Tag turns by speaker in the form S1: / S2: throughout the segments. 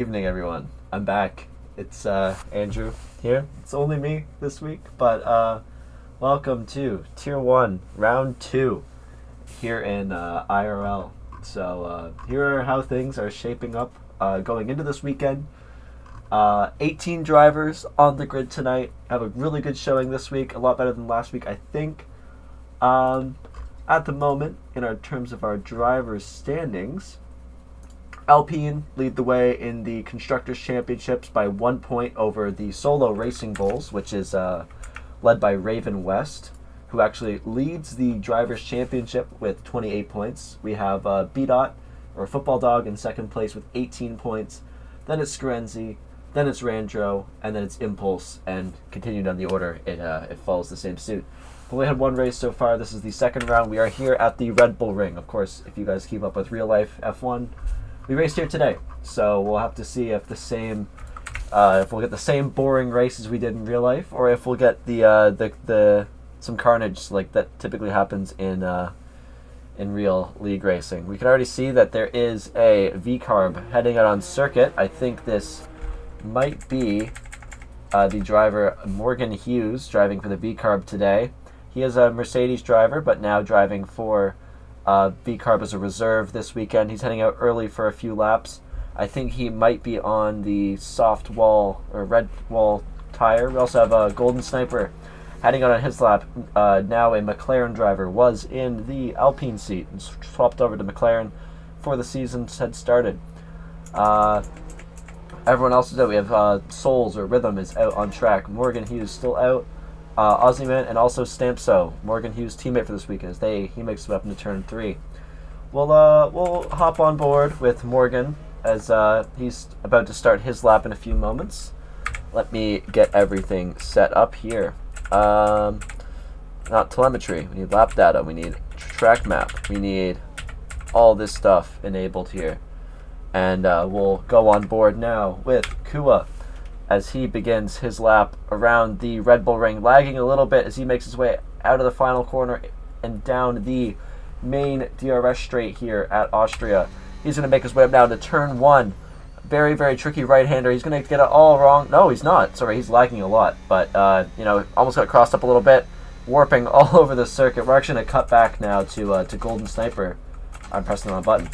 S1: Evening, everyone. I'm back. It's Andrew here. It's only me this week, but welcome to Tier 1, Round 2 here in IRL. So here are how things are shaping up going into this weekend. 18 drivers on the grid tonight. Have a really good showing this week, a lot better than last week, I think. At the moment, in our terms of our drivers' standings, Alpine lead the way in the Constructors' Championships by 1 point over the Solo Racing Bulls, which is led by Raven West, who actually leads the Drivers' Championship with 28 points. We have B-Dot, or Football Dog, in second place with 18 points. Then it's Scarenzi, then it's Randro, and then it's Impulse, and continuing down the order, it follows the same suit. We only had one race so far. This is the second round. We are here at the Red Bull Ring. Of course, if you guys keep up with real-life F1, we raced here today, so we'll have to see if if we'll get the same boring race as we did in real life, or if we'll get the some carnage like that typically happens in real league racing. We can already see that there is a V-Carb heading out on circuit. I think this might be the driver Morgan Hughes driving for the V-Carb today. He is a Mercedes driver, but now driving for V-Carb as a reserve this weekend. He's heading out early for a few laps. I think he might be on the soft wall or red wall tire. We also have a Golden Sniper heading out on his lap. Now a McLaren driver was in the Alpine seat and swapped over to McLaren before the season had started. Everyone else is out. We have Souls or Rhythm is out on track. Morgan Hughes still out. Ozzyman and also Stampso, Morgan Hughes' teammate for this weekend, as he makes it up into turn 3. We'll hop on board with Morgan as he's about to start his lap in a few moments. Let me get everything set up here. Not telemetry. We need lap data. We need track map. We need all this stuff enabled here, and we'll go on board now with Kua as he begins his lap around the Red Bull Ring, lagging a little bit as he makes his way out of the final corner and down the main DRS straight here at Austria. He's going to make his way up now to turn 1. Very, very tricky right-hander. He's going to get it all wrong. No, he's not. Sorry, he's lagging a lot. But, almost got crossed up a little bit, warping all over the circuit. We're actually going to cut back now to Golden Sniper. I'm pressing the wrong button.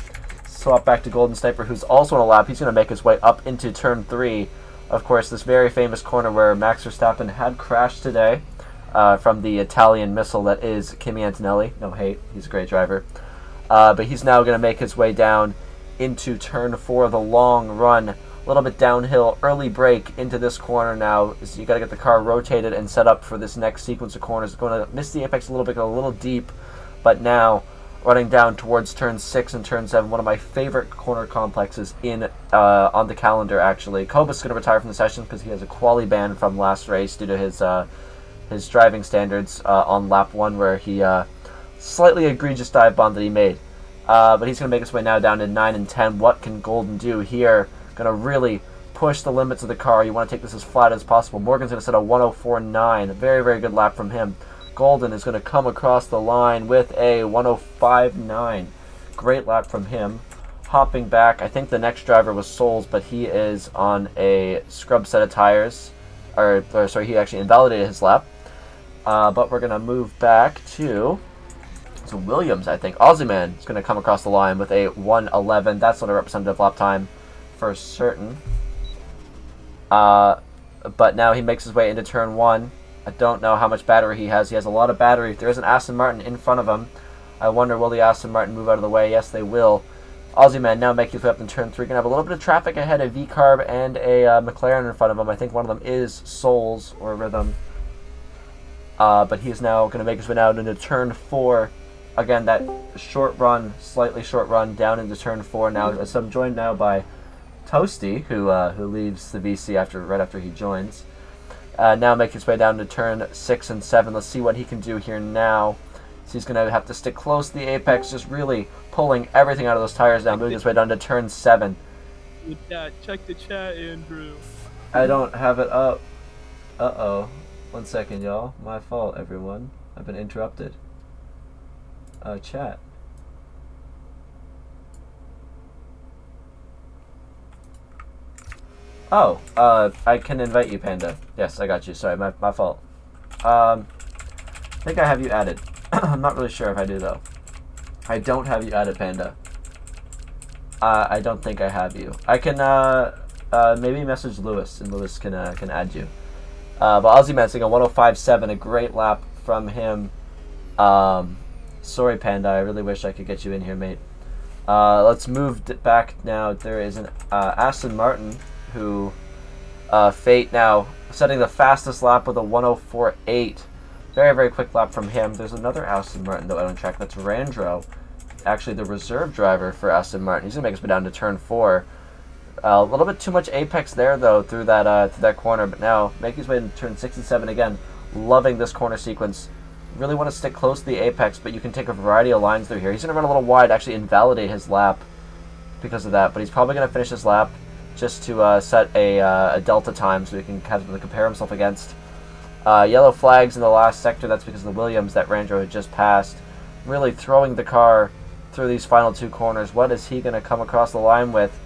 S1: Swap back to Golden Sniper, who's also on a lap. He's going to make his way up into turn 3. Of course, this very famous corner where Max Verstappen had crashed today from the Italian missile that is Kimi Antonelli. No hate, he's a great driver. But he's now going to make his way down into turn 4, the long run. A little bit downhill, early brake into this corner now. So you got to get the car rotated and set up for this next sequence of corners. It's going to miss the apex a little bit, go a little deep, but now running down towards turn 6 and turn 7, one of my favorite corner complexes on the calendar, actually. Koba's going to retire from the session because he has a quali ban from last race due to his driving standards on lap 1, where he slightly egregious dive bomb that he made. But he's going to make his way now down to 9 and 10. What can Golden do here? Going to really push the limits of the car. You want to take this as flat as possible. Morgan's going to set a 104.9. A very, very good lap from him. Golden is going to come across the line with a 105.9. Great lap from him. Hopping back, I think the next driver was Souls, but he is on a scrub set of tires. He actually invalidated his lap. But we're going to move back to Williams, I think. Ozzyman is going to come across the line with a 111. That's not a representative lap time for certain. But now he makes his way into turn 1. I don't know how much battery he has. He has a lot of battery. There is an Aston Martin in front of him. I wonder, will the Aston Martin move out of the way? Yes, they will. Ozzyman now making his way up in turn 3. Going to have a little bit of traffic ahead, a V-Carb and a McLaren in front of him. I think one of them is Souls or Rhythm. But he is now going to make his way down into turn 4. Again, that slightly short run down into turn 4 now. So I'm joined now by Toasty, who leaves the VC right after he joins. Now make his way down to turn 6 and 7. Let's see what he can do here now. So he's going to have to stick close to the apex, just really pulling everything out of those tires down, moving his way down to turn 7.
S2: Check the chat, Andrew.
S1: I don't have it up. Uh-oh. 1 second, y'all. My fault, everyone. I've been interrupted. Chat. Oh, I can invite you, Panda. Yes, I got you. Sorry, my fault. I think I have you added. I'm not really sure if I do, though. I don't have you added, Panda. I don't think I have you. I can, maybe message Lewis, and Lewis can add you. But Aussie Man saying a 105.7, a great lap from him. Sorry, Panda, I really wish I could get you in here, mate. Let's move back now. There is an Aston Martin who Fate now setting the fastest lap with a 104.8. Very, very quick lap from him. There's another Aston Martin though out on track. That's Randro, actually the reserve driver for Aston Martin. He's gonna make his way down to turn 4. A little bit too much apex there though through that corner, but now making his way to turn 6 and 7 again. Loving this corner sequence. Really want to stick close to the apex, but you can take a variety of lines through here. He's going to run a little wide, actually invalidate his lap because of that, but he's probably going to finish his lap just to set a delta time so he can kind of compare himself against. Yellow flags in the last sector. That's because of the Williams that Randro had just passed. Really throwing the car through these final 2 corners. What is he going to come across the line with?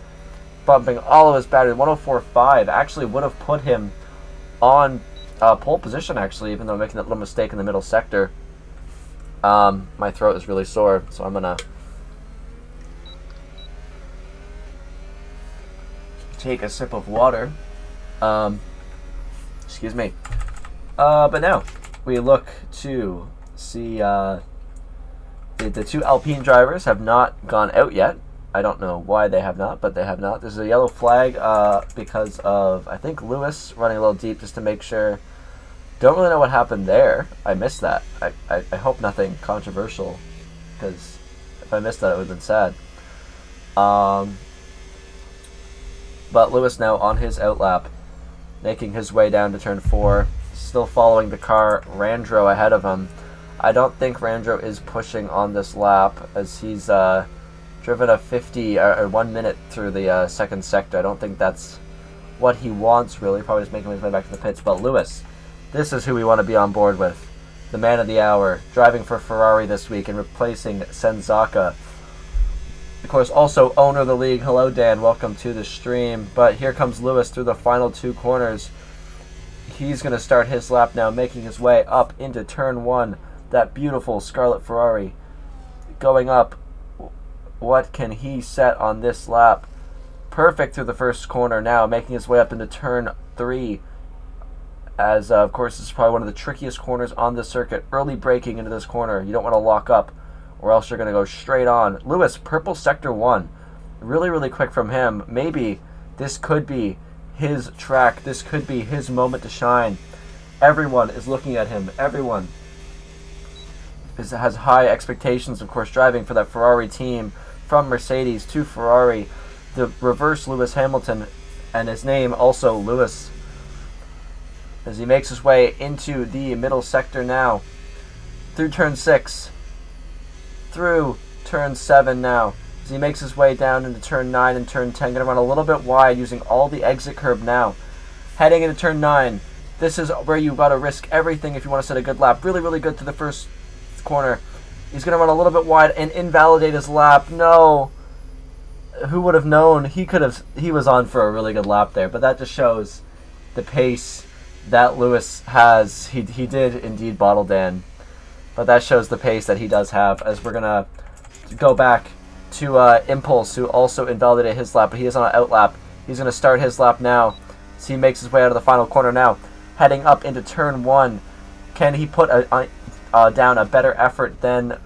S1: Bumping all of his battery. 104.5 actually would have put him on pole position, actually, even though I'm making that little mistake in the middle sector. My throat is really sore, so I'm gonna take a sip of water. Excuse me. But now we look to see the 2 Alpine drivers have not gone out yet. I don't know why they have not, but they have not. There's a yellow flag because of, I think, Lewis running a little deep just to make sure. Don't really know what happened there. I missed that. I hope nothing controversial, because if I missed that, it would have been sad. But Lewis now on his outlap, making his way down to turn 4, still following the car. Randro ahead of him. I don't think Randro is pushing on this lap, as he's driven a 50 or 1 minute through the second sector. I don't think that's what he wants, really. Probably just making his way back to the pits. But Lewis, this is who we want to be on board with. The man of the hour, driving for Ferrari this week and replacing Senzaka. Of course, also owner of the league. Hello, Dan. Welcome to the stream. But here comes Lewis through the final 2 corners. He's going to start his lap now, making his way up into turn 1. That beautiful Scarlet Ferrari going up. What can he set on this lap? Perfect through the first corner now, making his way up into turn 3. As, of course, this is probably one of the trickiest corners on the circuit. Early braking into this corner. You don't want to lock up, or else you're going to go straight on. Lewis, purple sector 1. Really, really quick from him. Maybe this could be his track. This could be his moment to shine. Everyone is looking at him. Everyone has high expectations, of course, driving for that Ferrari team. From Mercedes to Ferrari. The reverse Lewis Hamilton, and his name also Lewis. As he makes his way into the middle sector now. Through turn 6. Through turn 7 now. As he makes his way down into turn 9 and turn 10. Going to run a little bit wide using all the exit curb now. Heading into turn 9. This is where you've got to risk everything if you want to set a good lap. Really, really good to the first corner. He's going to run a little bit wide and invalidate his lap. No. Who would have known? He was on for a really good lap there, but that just shows the pace that Lewis has. He did indeed bottle Dan, but that shows the pace that he does have. As we're going to go back to Impulse, who also invalidated his lap, but he is on an out lap. He's going to start his lap now. So he makes his way out of the final corner now, heading up into turn 1. Can he put down a better effort than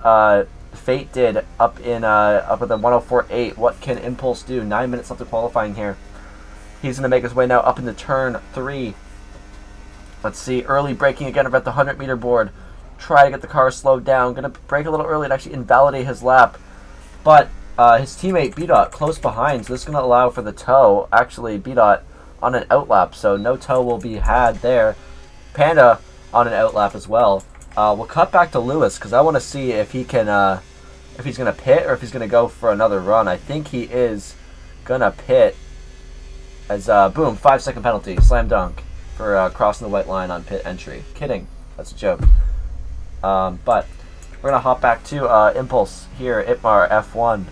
S1: Fate did up at the 104.8? What can Impulse do? 9 minutes left of qualifying here. He's going to make his way now up into turn 3. Let's see, early braking again at the 100-meter board. Try to get the car slowed down. Going to brake a little early and actually invalidate his lap. But his teammate B-Dot close behind, so this is going to allow for the tow. Actually, B-Dot on an outlap, so no tow will be had there. Panda on an outlap as well. We'll cut back to Lewis because I want to see if he can, if he's going to pit or if he's going to go for another run. I think he is going to pit as, boom, 5-second penalty, slam dunk for crossing the white line on pit entry. Kidding. That's a joke. But we're going to hop back to Impulse here, Itmar F1.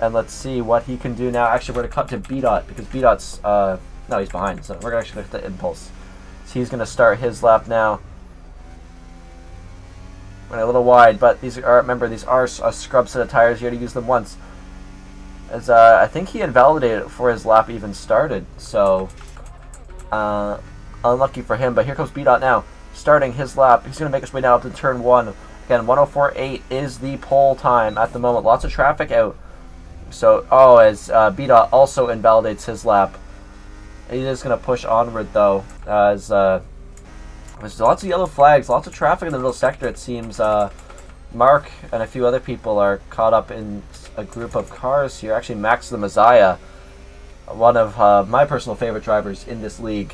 S1: And let's see what he can do now. Actually, we're going to cut to B-Dot because B-Dot's not No, he's behind. So we're actually going to hit the impulse. So he's going to start his lap now. Went a little wide, but these are, remember, these are a scrub set of tires. You had to use them once. As I think he invalidated it before his lap even started. So unlucky for him. But here comes B-Dot now, starting his lap. He's going to make his way now up to turn 1. Again, 104.8 is the pole time at the moment. Lots of traffic out. So, as B-Dot also invalidates his lap. He is going to push onward, though, as there's lots of yellow flags, lots of traffic in the middle sector, it seems. Mark and a few other people are caught up in a group of cars here. Actually, Max the Messiah, one of my personal favorite drivers in this league,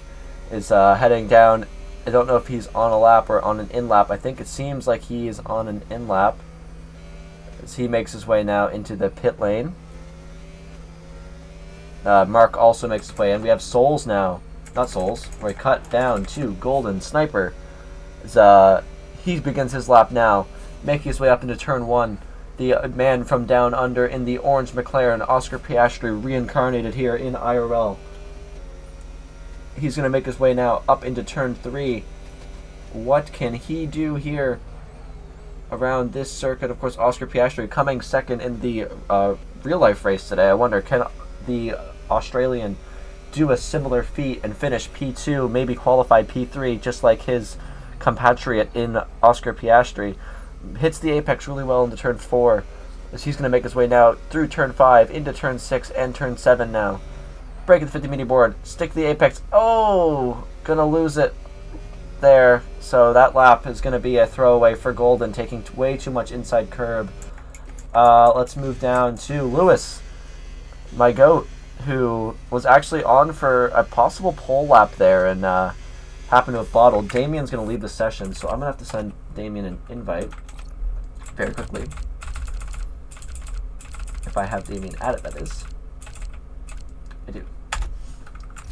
S1: is heading down. I don't know if he's on a lap or on an in-lap. I think it seems like he is on an in-lap as he makes his way now into the pit lane. Mark also makes his way in. We have Souls now. Not Souls. Where he cut down to Golden Sniper. As, he begins his lap now, making his way up into turn 1. The man from down under in the orange McLaren, Oscar Piastri, reincarnated here in IRL. He's going to make his way now up into turn 3. What can he do here around this circuit? Of course, Oscar Piastri coming second in the real-life race today. I wonder, can the Australian do a similar feat and finish P2, maybe qualify P3, just like his compatriot in Oscar Piastri? Hits the apex really well into turn 4, as he's going to make his way now through turn 5, into turn 6 and turn 7 now. Break the 50 mini board, stick the apex. Oh, gonna lose it there. So that lap is going to be a throwaway for Golden, taking way too much inside curb. Let's move down to Lewis, my goat, who was actually on for a possible pole lap there and happened to have bottled. Damien's going to leave the session, so I'm going to have to send Damien an invite very quickly. If I have Damien added, that is. I do.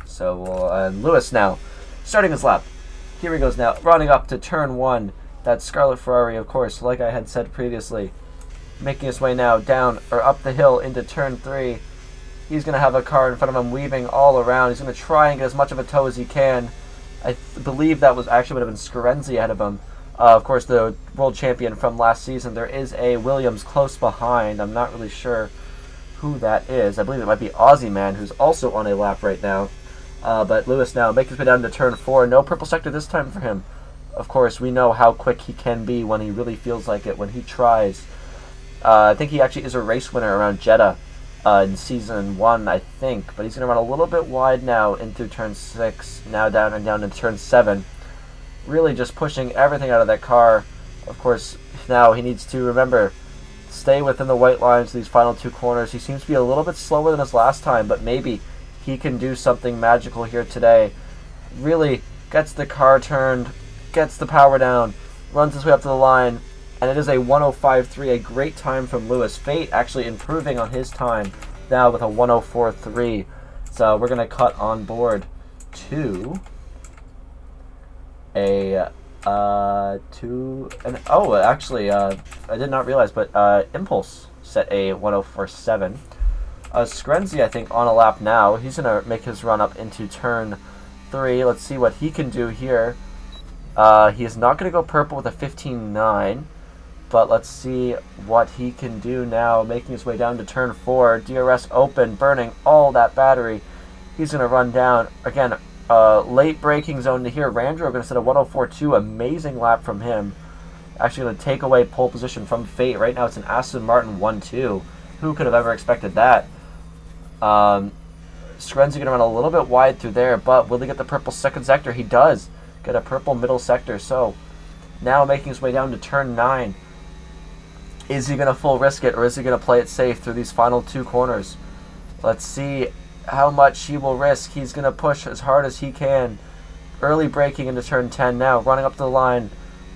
S1: So we'll, Lewis now, starting his lap. Here he goes now, running up to turn 1. That Scarlet Ferrari, of course, like I had said previously. Making his way now down, or up the hill into turn 3. He's going to have a car in front of him weaving all around. He's going to try and get as much of a toe as he can. I believe that was actually would have been Scarenzi ahead of him. Of course, the world champion from last season. There is a Williams close behind. I'm not really sure who that is. I believe it might be Aussie Man, who's also on a lap right now. But Lewis now making his way down to turn 4. No purple sector this time for him. Of course, we know how quick he can be when he really feels like it, when he tries. I think he actually is a race winner around Jeddah in Season 1, I think. But he's going to run a little bit wide now into turn 6, now down and down into turn 7. Really just pushing everything out of that car. Of course, now he needs to, remember, stay within the white lines these final 2 corners. He seems to be a little bit slower than his last time, but maybe he can do something magical here today. Really gets the car turned, gets the power down, runs his way up to the line, and it is a 105.3, a great time from Lewis. Fate actually improving on his time now with a 104.3. So we're going to cut on board to I did not realize, but Impulse set a 104.7. Scarenzi, I think, on a lap now. He's going to make his run up into turn 3. Let's see what he can do here. He is not going to go purple with a 15.9, but let's see what he can do now, making his way down to turn 4. DRS open, burning all that battery. He's going to run down. Again, late braking zone to here. Randro going to set a 104.2. Amazing lap from him. Actually going to take away pole position from Fate. Right now it's an Aston Martin 1-2. Who could have ever expected that? Scarenzi going to run a little bit wide through there, but will he get the purple second sector? He does get a purple middle sector. So now making his way down to turn 9. Is he going to full risk it, or is he going to play it safe through these final 2 corners? Let's see how much he will risk. He's going to push as hard as he can. Early braking into turn 10 now, running up the line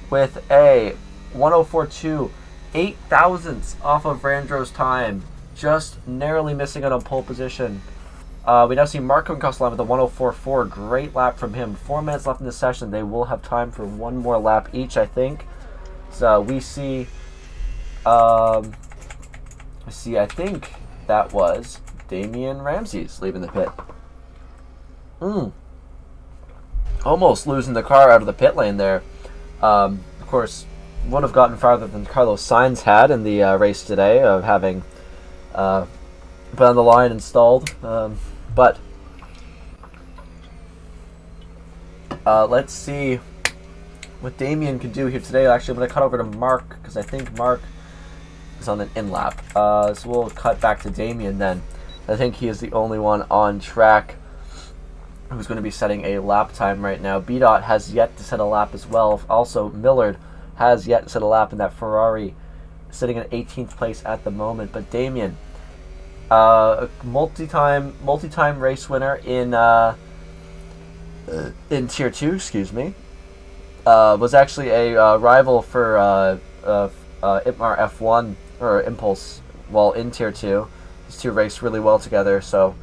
S1: with a 104.2, 8 thousandths off of Randro's time, just narrowly missing out on pole position. We now see Mark coming across the line with a 104.4, great lap from him. 4 minutes left in the session. They will have time for one more lap each, I think. So we see, I think that was Damian Ramsey's leaving the pit. Almost losing the car out of the pit lane there. Of course, would have gotten farther than Carlos Sainz had in the race today of having been on the line installed. But let's see what Damien can do here today. Actually, I'm going to cut over to Mark because I think Mark is on an in-lap. So we'll cut back to Damien then. I think he is the only one on track who's going to be setting a lap time right now. B-Dot has yet to set a lap as well. Also, Millard has yet to set a lap in that Ferrari, sitting in 18th place at the moment. But Damien, a multi-time race winner in Tier 2, excuse me, was actually a rival for Itmar F1 or Impulse while in Tier 2. These two raced really well together, so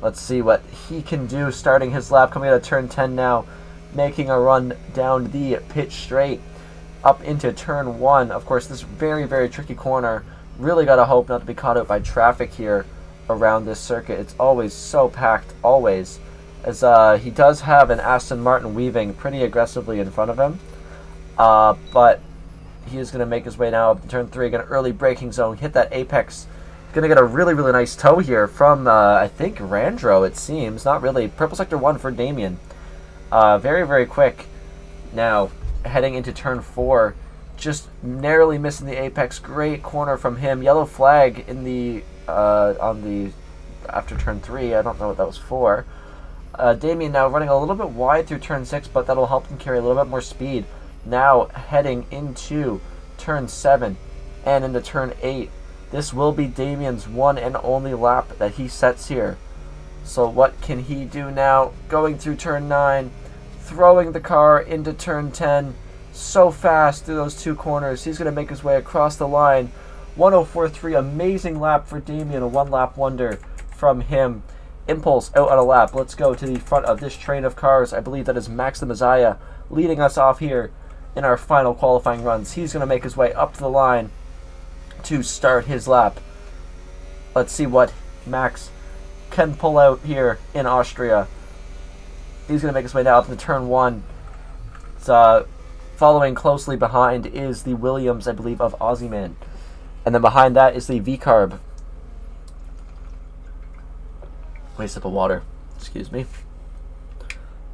S1: let's see what he can do starting his lap, coming out of turn 10 now, making a run down the pit straight up into turn 1. Of course, this very, very tricky corner. Really got to hope not to be caught out by traffic here around this circuit. It's always so packed, always. As he does have an Aston Martin weaving pretty aggressively in front of him. But he is going to make his way now up to turn 3. Get an early braking zone, hit that apex. Going to get a really, really nice tow here from, I think, Randro, it seems. Not really. Purple Sector 1 for Damien. Very, very quick. Now, heading into turn 4. Just narrowly missing the apex. Great corner from him. Yellow flag in the, after turn 3. I don't know what that was for. Damien now running a little bit wide through turn 6, but that'll help him carry a little bit more speed. Now heading into turn 7 and into turn 8. This will be Damien's one and only lap that he sets here. So what can he do now? Going through turn 9, throwing the car into turn 10. So fast through those two corners. He's going to make his way across the line. 1:04.3, amazing lap for Damien, a one-lap wonder from him. Impulse out on a lap. Let's go to the front of this train of cars. I believe that is Max the Messiah leading us off here in our final qualifying runs. He's going to make his way up to the line to start his lap. Let's see what Max can pull out here in Austria. He's going to make his way now up to turn 1. It's, following closely behind is the Williams, I believe, of Aussiman. And then behind that is the V-Carb. Wait, a sip of water. Excuse me.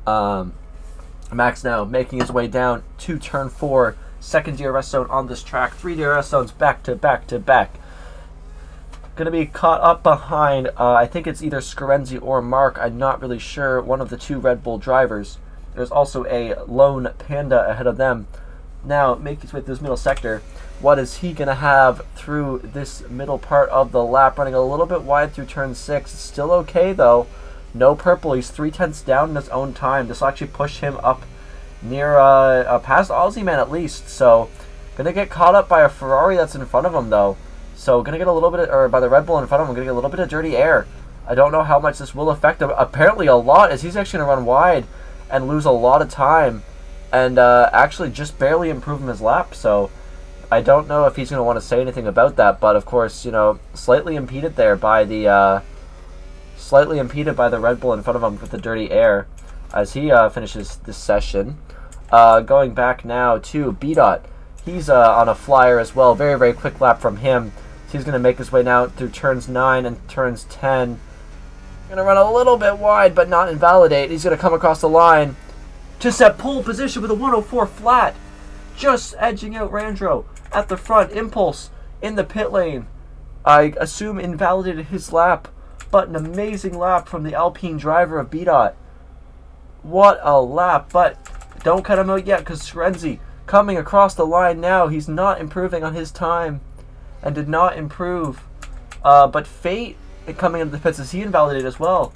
S1: Max now making his way down to turn 4. Second DRS zone on this track. 3 DRS zones back to back to back. Going to be caught up behind, I think it's either Scarenzi or Mark. I'm not really sure. One of the two Red Bull drivers. There's also a lone Panda ahead of them. Now, making his way through this middle sector. What is he going to have through this middle part of the lap? Running a little bit wide through turn 6. Still okay, though. No purple. He's 3/10 down in his own time. This will actually push him up near past Aussiman at least. So, going to get caught up by a Ferrari that's in front of him, though. So, going to get a little bit, or by the Red Bull in front of him, going to get a little bit of dirty air. I don't know how much this will affect him. Apparently a lot, as he's actually going to run wide and lose a lot of time. And actually just barely improve his lap. So, I don't know if he's going to want to say anything about that. But, of course, you know, slightly impeded there by the Red Bull in front of him with the dirty air as he finishes this session. Going back now to B-Dot. He's on a flyer as well. Very, very quick lap from him. So he's going to make his way now through turns 9 and turns 10. Going to run a little bit wide, but not invalidate. He's going to come across the line to set pole position with a 104 flat. Just edging out Randro at the front. Impulse in the pit lane. I assume invalidated his lap, but an amazing lap from the Alpine driver of B-Dot. What a lap, but don't cut him out yet because Scarenzi coming across the line now. He's not improving on his time and did not improve. But Fate coming into the pits, is he invalidated as well?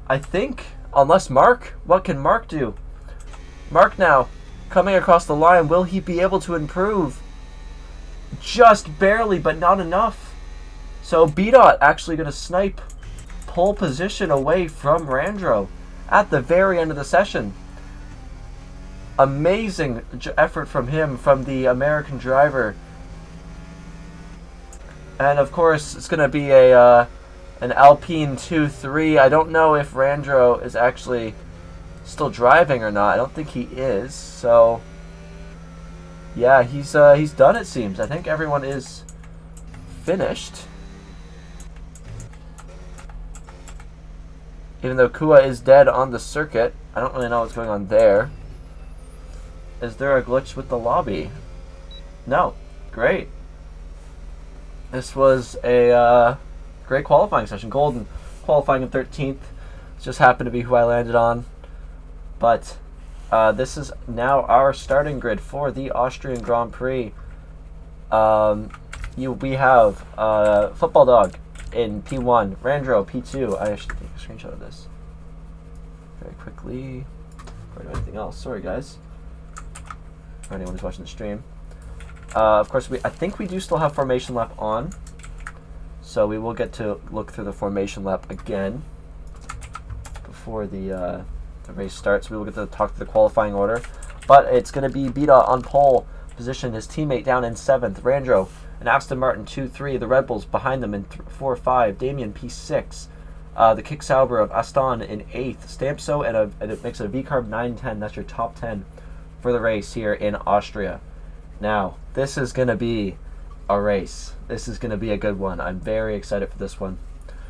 S1: I think, unless Mark. What can Mark do? Mark now coming across the line. Will he be able to improve? Just barely, but not enough. So B-Dot actually going to snipe pole position away from Randro at the very end of the session. Amazing effort from him, from the American driver. And of course, it's going to be a An Alpine 2-3. I don't know if Randro is actually still driving or not. I don't think he is. So, yeah, he's done, it seems. I think everyone is finished. Even though Kua is dead on the circuit, I don't really know what's going on there. Is there a glitch with the lobby? No. Great. This was a great qualifying session. Golden qualifying in 13th. Just happened to be who I landed on. But this is now our starting grid for the Austrian Grand Prix. We have Football Dog in P1, Randro P2. I should take a screenshot of this very quickly. Or do anything else? Sorry, guys. For anyone who's watching the stream. Of course, I think we do still have formation lap on, so we will get to look through the formation lap again before the race starts. We will get to talk to the qualifying order, but it's going to be Bida on pole position, his teammate down in 7th, Randro and Aston Martin 2-3, the Red Bulls behind them in 4-5, Damien P6, the Kick Sauber of Aston in 8th, Stampso and it makes it a V-Carb 9-10. That's your top 10 for the race here in Austria. Now, this is going to be a race. This is going to be a good one. I'm very excited for this one.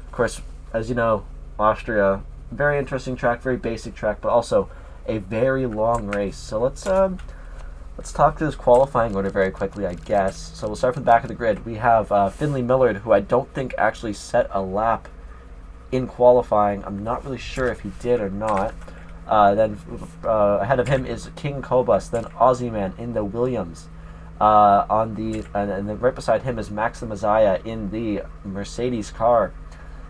S1: Of course, as you know, Austria, very interesting track, very basic track, but also a very long race. So let's talk to this qualifying order very quickly, I guess. So we'll start from the back of the grid. We have Finley Millard, who I don't think actually set a lap in qualifying. I'm not really sure if he did or not. Then ahead of him is King Kobus, then Aussie Man in the Williams. And then right beside him is Maxim Mazaya in the Mercedes car.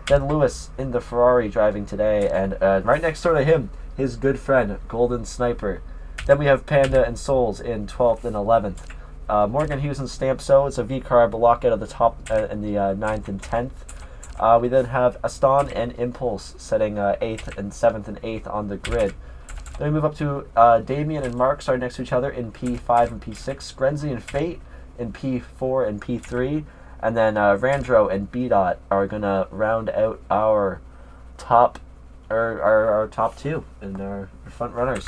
S1: Then Lewis in the Ferrari driving today, and right next door to him, his good friend Golden Sniper. Then we have Panda and Souls in 12th and 11th. Morgan Hughes and Stampso. It's a V-Carb lockout of the top in the 9th and 10th. We then have Aston and Impulse setting 8th and 7th and 8th on the grid. Then we move up to Damien and Mark starting next to each other in P5 and P6. Grenzy and Fate in P4 and P3. And then Randro and B-Dot are going to round out our top two and our front runners.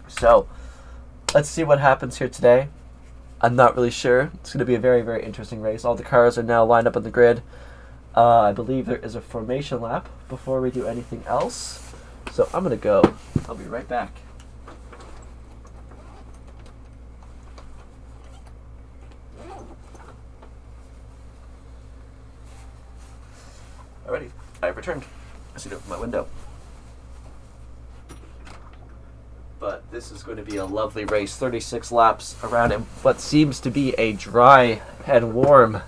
S1: So, let's see what happens here today. I'm not really sure. It's going to be a very, very interesting race. All the cars are now lined up on the grid. I believe there is a formation lap before we do anything else. So I'm going to go. I'll be right back. Alrighty, I've returned. I see it from my window. But this is going to be a lovely race. 36 laps around what seems to be a dry and warm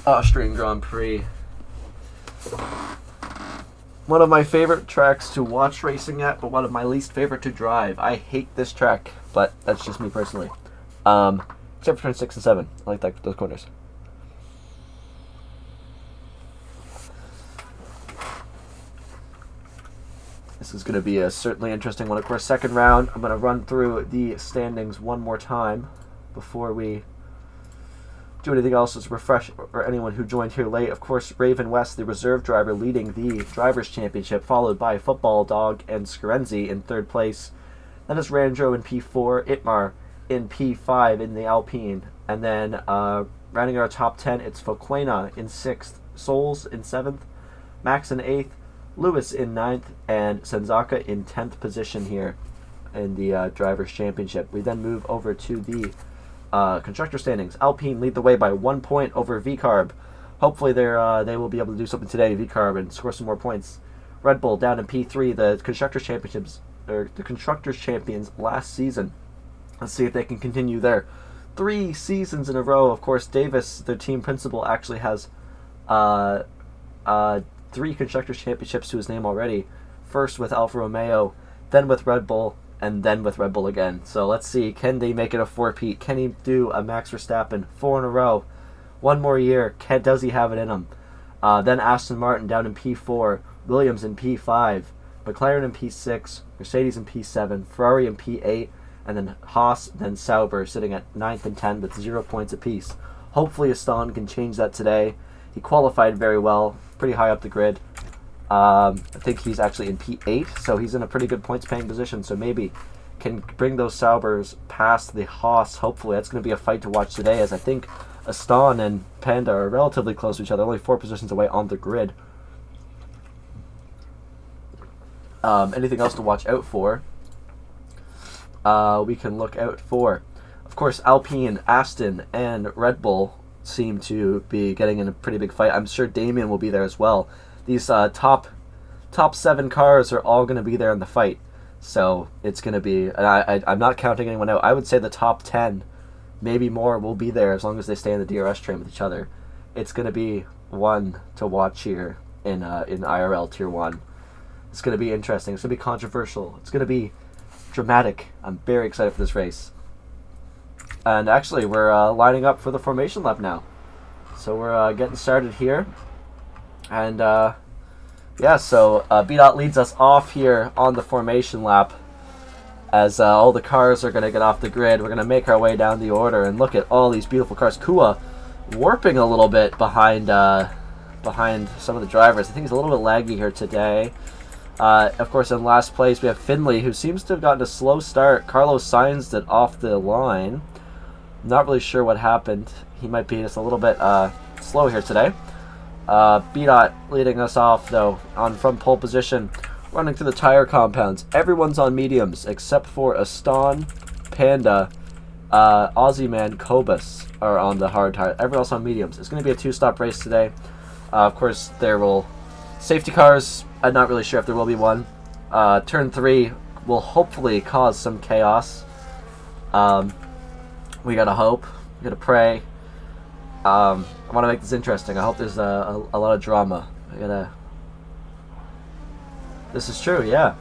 S1: Austrian Grand Prix. One of my favorite tracks to watch racing at, but one of my least favorite to drive. I hate this track, but that's just me personally. Except for turn 6 and 7. I like those corners. This is going to be a certainly interesting one. Of course, second round, I'm going to run through the standings one more time before we do anything else. Just refresh or anyone who joined here late. Of course, Raven West, the reserve driver, leading the Drivers' Championship, followed by Football Dog and Scarenzi in third place. Then it's Randro in P4, Itmar in P5 in the Alpine. And then rounding our top 10, it's Foklena in 6th, Souls in 7th, Max in 8th, Lewis in 9th, and Senzaka in 10th position here in the Drivers' Championship. We then move over to the constructor standings. Alpine lead the way by 1 point over V-Carb. Hopefully they will be able to do something today, V-Carb, and score some more points. Red Bull down in P3, the Constructors' Championships, or the Constructors' Champions last season. Let's see if they can continue there. 3 seasons in a row. Of course, Davis, their team principal, actually has 3 Constructors' Championships to his name already. First with Alfa Romeo, then with Red Bull, and then with Red Bull again. So let's see, can they make it a 4-peat? Can he do a Max Verstappen 4 in a row? 1 more year, does he have it in him? Then Aston Martin down in P4, Williams in P5, McLaren in P6, Mercedes in P7, Ferrari in P8, and then Haas, then Sauber sitting at 9th and 10th with 0 points apiece. Hopefully Aston can change that today. He qualified very well, pretty high up the grid. I think he's actually in P8, so he's in a pretty good points-paying position, so maybe can bring those Saubers past the Haas. Hopefully, that's going to be a fight to watch today, as I think Aston and Panda are relatively close to each other, only 4 positions away on the grid. Anything else to watch out for? We can look out for, of course, Alpine, Aston, and Red Bull seem to be getting in a pretty big fight. I'm sure Damien will be there as well. These top 7 cars are all going to be there in the fight. So it's going to be, and I'm not counting anyone out. I would say the top 10, maybe more, will be there as long as they stay in the DRS train with each other. It's going to be one to watch here in IRL Tier 1. It's going to be interesting. It's going to be controversial. It's going to be dramatic. I'm very excited for this race. And actually, we're lining up for the formation lap now. So we're getting started here. And yeah, so B-Dot leads us off here on the formation lap as all the cars are going to get off the grid. We're going to make our way down the order and look at all these beautiful cars. Kua warping a little bit behind some of the drivers. I think he's a little bit laggy here today. Of course, in last place, we have Finley, who seems to have gotten a slow start. Carlos Sainz did off the line. Not really sure what happened. He might be just a little bit slow here today. B-Dot leading us off, though, from pole position, running through the tire compounds. Everyone's on mediums, except for Aston, Panda, Aussie Man, Kobus are on the hard tire. Everyone else on mediums. It's going to be a 2-stop race today. Of course, there will... Safety cars, I'm not really sure if there will be one. Turn 3 will hopefully cause some chaos. We gotta hope. We gotta pray. I want to make this interesting. I hope there's a lot of drama. This is true, yeah.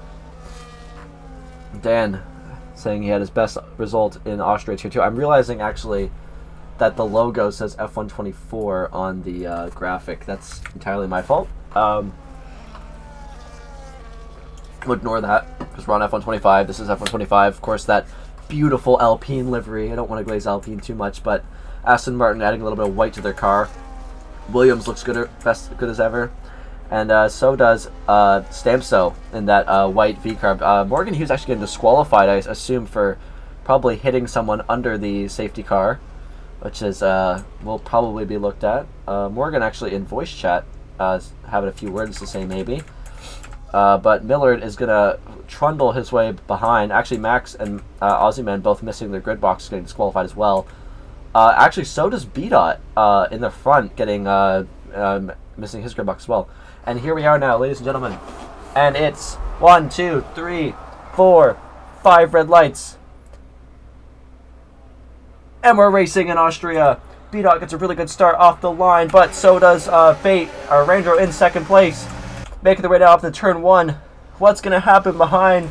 S1: Dan saying he had his best result in Austria Tier 2. I'm realizing, actually, that the logo says F124 on the graphic. That's entirely my fault. We'll ignore that, because we're on F125. This is F125. Of course, that beautiful Alpine livery. I don't want to glaze Alpine too much, but Aston Martin adding a little bit of white to their car. Williams looks good as ever. And so does Stampso in that white V-car. Morgan Hughes actually getting disqualified, I assume, for probably hitting someone under the safety car, which is will probably be looked at. Morgan actually in voice chat having a few words to say maybe. But Millard is going to trundle his way behind. Actually, Max and Aussie Man both missing their grid box, getting disqualified as well. Actually, so does B-Dot in the front, getting missing his grid box as well. And here we are now, ladies and gentlemen. And it's 1, 2, 3, 4, 5 red lights. And we're racing in Austria. B-Dot gets a really good start off the line, but so does Fate, or Randro in second place. Making their way down up to turn 1. What's going to happen behind?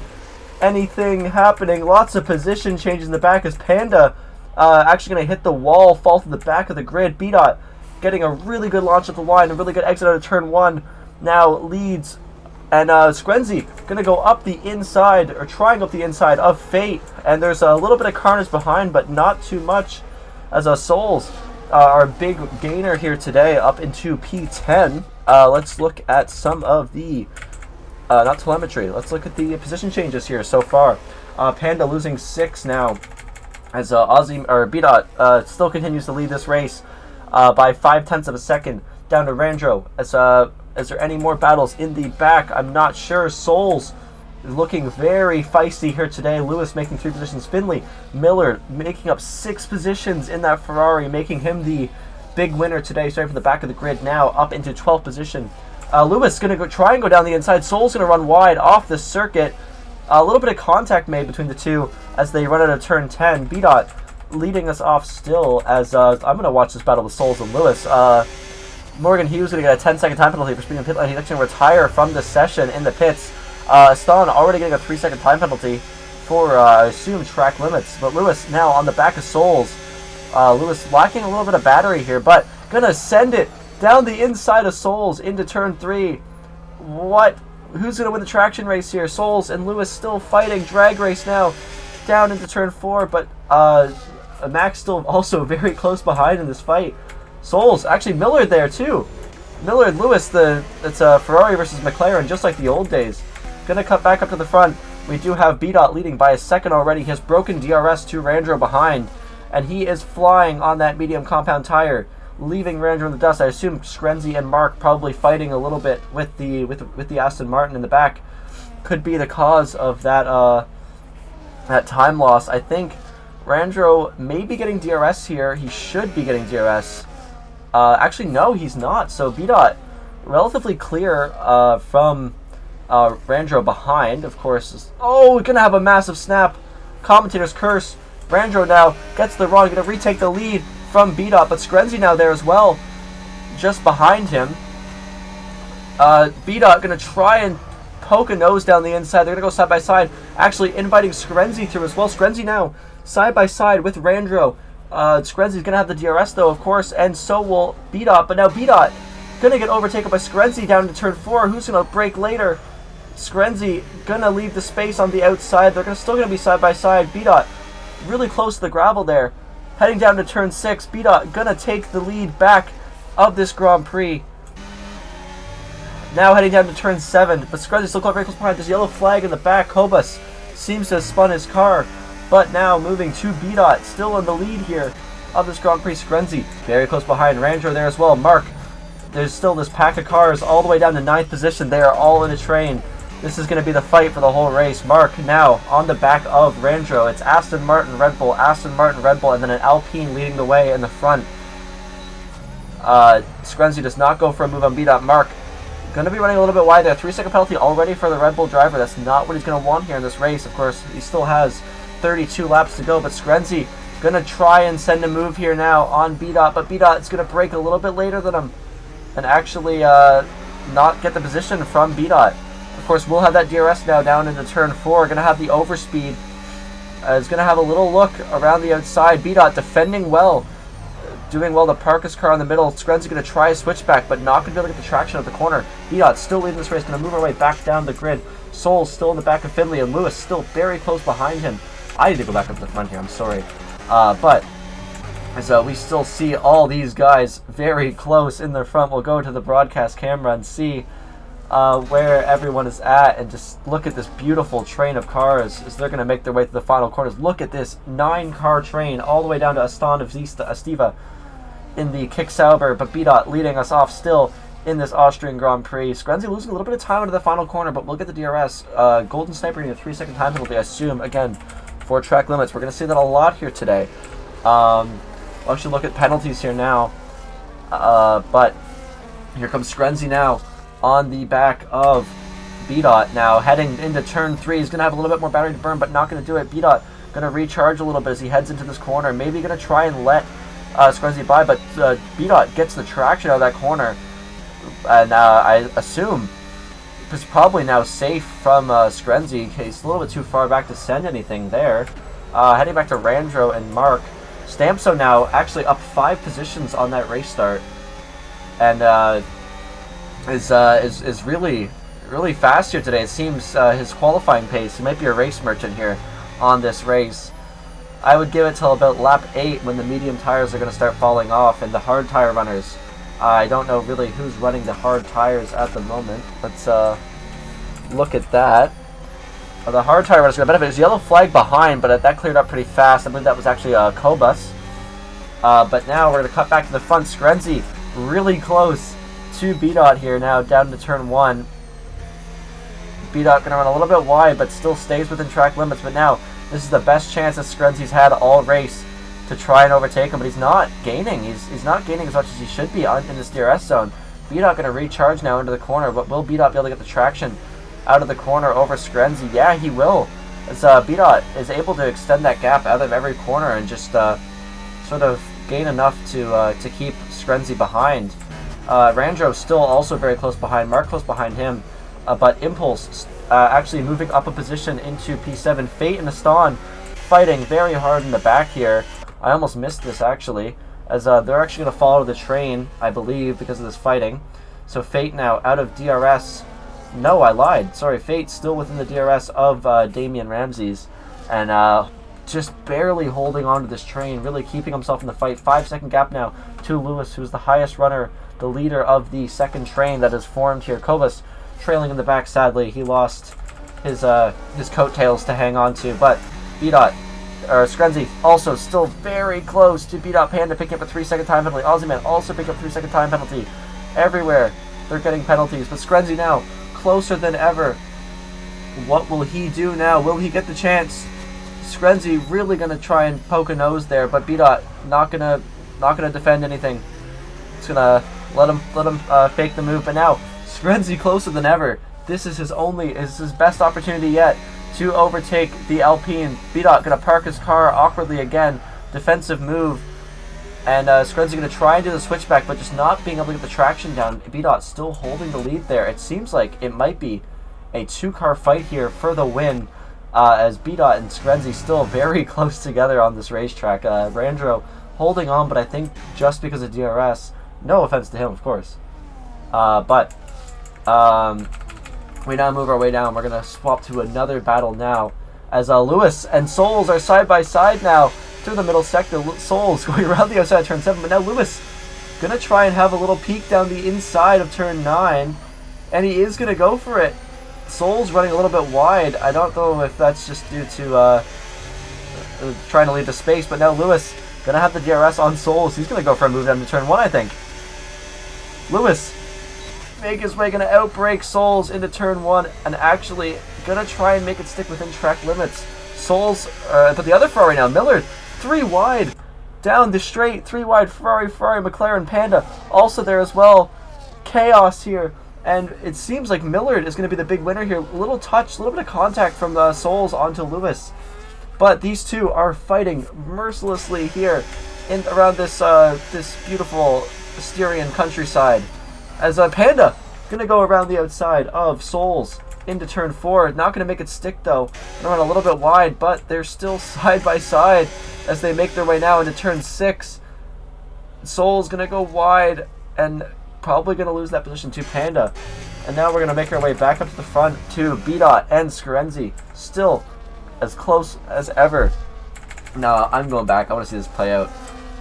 S1: Anything happening? Lots of position changes in the back as Panda actually going to hit the wall, fall to the back of the grid. B-Dot getting a really good launch at the line, a really good exit out of turn 1. Now leads, and Skrenzi going to go up the inside, or trying up the inside of Fate. And there's a little bit of carnage behind, but not too much, as Souls, our big gainer here today, up into P10. Let's look at some of the, not telemetry, let's look at the position changes here so far. Panda losing 6 now, as B-Dot still continues to lead this race by 0.5 of a second, down to Randro. Is there any more battles in the back? I'm not sure. Souls looking very feisty here today. Lewis making 3 positions. Finley, Miller making up 6 positions in that Ferrari, making him the big winner today, starting from the back of the grid now, up into 12th position. Lewis going to try and go down the inside. Soul's going to run wide off the circuit. A little bit of contact made between the two as they run out of turn 10. B-Dot leading us off still, as I'm going to watch this battle with Souls and Lewis. Morgan Hughes going to get a 10-second time penalty for speeding the pit lane. He's actually going to retire from the session in the pits. Stalin already getting a 3-second time penalty for, I assume, track limits. But Lewis now on the back of Souls. Lewis lacking a little bit of battery here, but going to send it down the inside of Souls into turn 3. Who's going to win the traction race here? Souls and Lewis still fighting. Drag race now down into turn 4, but Max still also very close behind in this fight. Souls, actually Millard there too. Millard, Lewis, it's Ferrari versus McLaren, just like the old days. Gonna cut back up to the front. We do have B-Dot leading by a second already. He has broken DRS to Randro behind, and he is flying on that medium compound tire, leaving Randro in the dust. I assume Skrenzi and Mark probably fighting a little bit with the Aston Martin in the back could be the cause of that that time loss. I think Randro may be getting DRS here. He should be getting DRS. Actually, no, he's not. So B-Dot relatively clear from Randro behind, of course. Oh, we're going to have a massive snap. Commentators curse. Randro now gets the run. Going to retake the lead from B-Dot, but Skrenzi now there as well, just behind him. B-Dot going to try and poke a nose down the inside. They're going to go side by side, actually inviting Skrenzi through as well. Skrenzi now side by side with Randro. Skrenzi's going to have the DRS though, of course, and so will B-Dot, but now B-Dot going to get overtaken by Skrenzi down to turn 4. Who's going to break later? Skrenzi going to leave the space on the outside. They're still going to be side by side. B-Dot really close to the gravel there. Heading down to turn 6. B-Dot going to take the lead back of this Grand Prix. Now heading down to turn 7. But Skrenzi still very close behind. There's a yellow flag in the back. Kobus seems to have spun his car. But now moving to B-Dot. Still in the lead here of this Grand Prix. Skrenzi very close behind. Randro there as well. Mark. There's still this pack of cars all the way down to 9th position. They are all in a train. This is going to be the fight for the whole race. Mark now on the back of Randro. It's Aston Martin, Red Bull, Aston Martin, Red Bull, and then an Alpine leading the way in the front. Skrenzi does not go for a move on B-Dot. Mark going to be running a little bit wide there. 3-second penalty already for the Red Bull driver. That's not what he's going to want here in this race. Of course, he still has 32 laps to go, but Skrenzi going to try and send a move here now on B-Dot, but B-Dot is going to brake a little bit later than him and actually not get the position from B-Dot. Of course, we'll have that DRS now down into turn 4. Going to have the overspeed. Is going to have a little look around the outside. B-Dot defending well. Doing well to park his car in the middle. Skrenzi going to try a switchback, but not going to be able to get the traction at the corner. B-Dot still leading this race. Going to move our way back down the grid. Soul still in the back of Finley, and Lewis still very close behind him. I need to go back up to the front here. I'm sorry. But as we still see all these guys very close in the front. We'll go to the broadcast camera and see where everyone is at, and just look at this beautiful train of cars as they're going to make their way to the final corners. Look at this 9-car train all the way down to Estiva in the Kick Sauber, but B-Dot leading us off still in this Austrian Grand Prix. Skrenzi losing a little bit of time into the final corner, but we'll get the DRS. Golden Sniper getting a 3-second time penalty, I assume, again, for track limits. We're going to see that a lot here today. We'll actually look at penalties here now. But here comes Skrenzi now on the back of B-Dot. Now heading into turn 3. He's going to have a little bit more battery to burn, but not going to do it. B-Dot going to recharge a little bit as he heads into this corner. Maybe going to try and let Skrenzi by, but B-Dot gets the traction out of that corner. And I assume it's probably now safe from Skrenzi. He's a little bit too far back to send anything there. Heading back to Randro and Mark. Stampso now actually up 5 positions on that race start, and is really fast here today. It seems his qualifying pace. He might be a race merchant here on this race. I would give it till about lap 8 when the medium tires are going to start falling off, and the hard tire runners. I don't know really who's running the hard tires at the moment. Let's look at that. The hard tire runners are going to benefit. There's a yellow flag behind, but that cleared up pretty fast. I believe that was actually a Kobus. But now we're going to cut back to the front. Skrenzi really close to B-Dot here now, down to turn 1. B-Dot going to run a little bit wide, but still stays within track limits. But now this is the best chance that Skrenzi's had all race to try and overtake him, but he's not gaining. He's not gaining as much as he should be in this DRS zone. B-Dot going to recharge now into the corner, but will B-Dot be able to get the traction out of the corner over Skrenzi? Yeah, he will. As B-Dot is able to extend that gap out of every corner and just sort of gain enough to keep Skrenzi behind. Randro still also very close behind. Mark close behind him. But Impulse actually moving up a position into P7. Fate and Aston fighting very hard in the back here. I almost missed this actually, as they're actually going to follow the train, I believe, because of this fighting. So Fate now out of DRS. No, I lied. Sorry, Fate still within the DRS of Damian Ramsey's. And just barely holding on to this train, really keeping himself in the fight. 5-second gap now to Lewis, who's the highest runner, the leader of the second train that is formed here. Kovas trailing in the back, sadly. He lost his coattails to hang on to, but Skrenzy also still very close to Panda, picking up a 3-second time penalty. Aussiman also picking up 3-second time penalty. Everywhere they're getting penalties, but Skrenzy now closer than ever. What will he do now? Will he get the chance? Skrenzy really gonna try and poke a nose there, but B-Dot not gonna defend anything. It's gonna let him fake the move. But now Skrenzy closer than ever. This is his best opportunity yet to overtake the Alpine. B-Dot gonna park his car awkwardly again. Defensive move. And Skrenzy gonna try and do the switchback, but just not being able to get the traction down. B-Dot still holding the lead there. It seems like it might be a 2-car fight here for the win. As B-Dot and Skrenzy still very close together on this racetrack. Randro holding on, but I think just because of DRS. No offense to him, of course. We now move our way down. We're going to swap to another battle now. As Lewis and Souls are side by side now through the middle sector. Souls going around the outside of turn 7, but now Lewis going to try and have a little peek down the inside of turn 9. And he is going to go for it. Souls running a little bit wide. I don't know if that's just due to trying to leave the space, but now Lewis going to have the DRS on Souls. He's going to go for a move down to turn 1, I think. Lewis make his way, going to outbrake Souls into turn 1, and actually going to try and make it stick within track limits. Souls, but the other Ferrari now, Millard, 3 wide, down the straight, 3 wide, Ferrari, McLaren, Panda, also there as well. Chaos here. And it seems like Millard is going to be the big winner here. A little touch, a little bit of contact from Souls onto Lewis. But these two are fighting mercilessly here around this beautiful Styrian countryside. As Panda going to go around the outside of Souls into turn 4. Not going to make it stick though. Going to run a little bit wide, but they're still side by side as they make their way now into turn 6. Souls going to go wide and probably going to lose that position to Panda. And now we're going to make our way back up to the front to B-Dot and Skrenzy. Still as close as ever. No, I'm going back. I want to see this play out.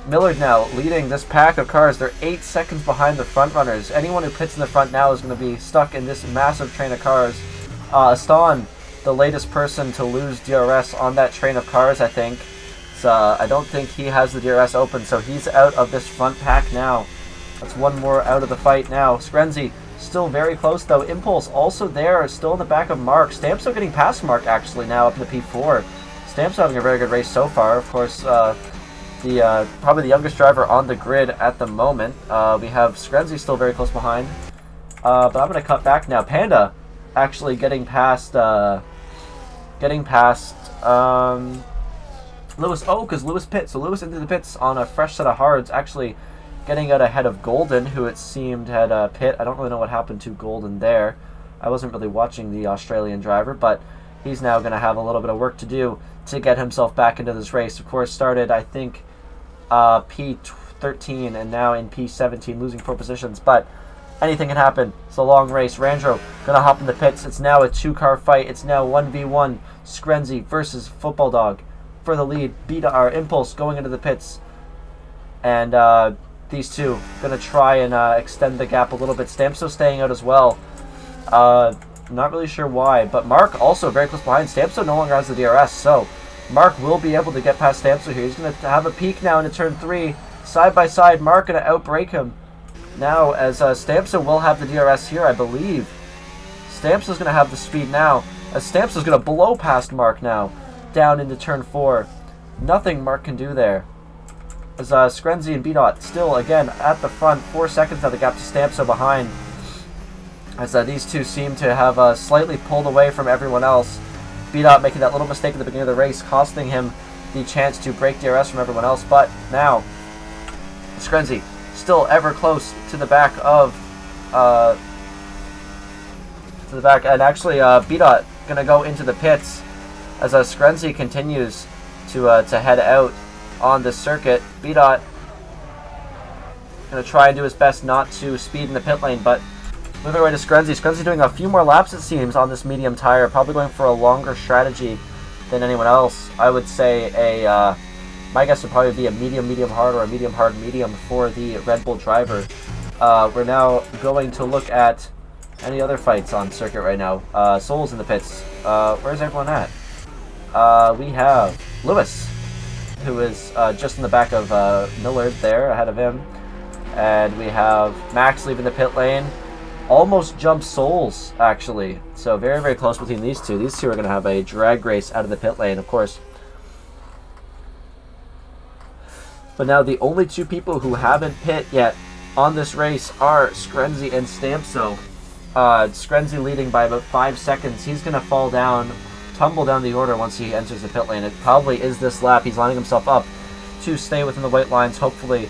S1: Millard now leading this pack of cars. They're 8 seconds behind the front runners. Anyone who pits in the front now is going to be stuck in this massive train of cars. Aston, the latest person to lose DRS on that train of cars, I think. So, I don't think he has the DRS open, so he's out of this front pack now. That's one more out of the fight now. Skrenzy still very close though. Impulse also there, still in the back of Mark. Stampso getting past Mark actually now up in the P4. Stampso having a very good race so far. Of course, probably the youngest driver on the grid at the moment. We have Skrenzy still very close behind. But I'm going to cut back now. Panda actually getting past Lewis. Oh, because Lewis pits. So Lewis into the pits on a fresh set of hards. Actually getting out ahead of Golden, who it seemed had pit. I don't really know what happened to Golden there. I wasn't really watching the Australian driver, but he's now going to have a little bit of work to do to get himself back into this race. Of course, started, I think, P13 and now in P17, losing 4 positions. But anything can happen. It's a long race. Randro going to hop in the pits. It's now a 2-car fight. It's now 1v1. Skrenzy versus Football Dog for the lead. Impulse going into the pits. And these two going to try and extend the gap a little bit. Stampso staying out as well. Not really sure why, but Mark also very close behind. Stampso no longer has the DRS, so Mark will be able to get past Stampso here. He's going to have a peek now into turn 3. Side by side, Mark going to outbrake him. Now, as Stampso will have the DRS here, I believe. Stampso's going to have the speed now, as Stampso's going to blow past Mark now, down into turn 4. Nothing Mark can do there. As Skrenzy and B-Dot still, again, at the front. 4 seconds now, the gap to Stampso behind. As these two seem to have slightly pulled away from everyone else. B-Dot making that little mistake at the beginning of the race, costing him the chance to break DRS from everyone else. But now, Skrenzy still ever close to the back of... and actually B-Dot going to go into the pits as Skrenzy continues to head out on this circuit. B-Dot going to try and do his best not to speed in the pit lane, but moving away to Skrenzy. Skrenzy doing a few more laps, it seems, on this medium tire. Probably going for a longer strategy than anyone else. I would say my guess would probably be a medium hard or a medium hard medium for the Red Bull driver. We're now going to look at any other fights on circuit right now. Souls in the pits. Where's everyone at? We have Lewis, who is just in the back of Millard there, ahead of him. And we have Max leaving the pit lane. Almost jumped Souls, actually. So very close between these two. These two are going to have a drag race out of the pit lane, of course. But now the only two people who haven't pit yet on this race are Skrenzy and Stampso. Skrenzy leading by about 5 seconds. He's going to fall down, tumble down the order once he enters the pit lane. It probably is this lap. He's lining himself up to stay within the white lines, hopefully.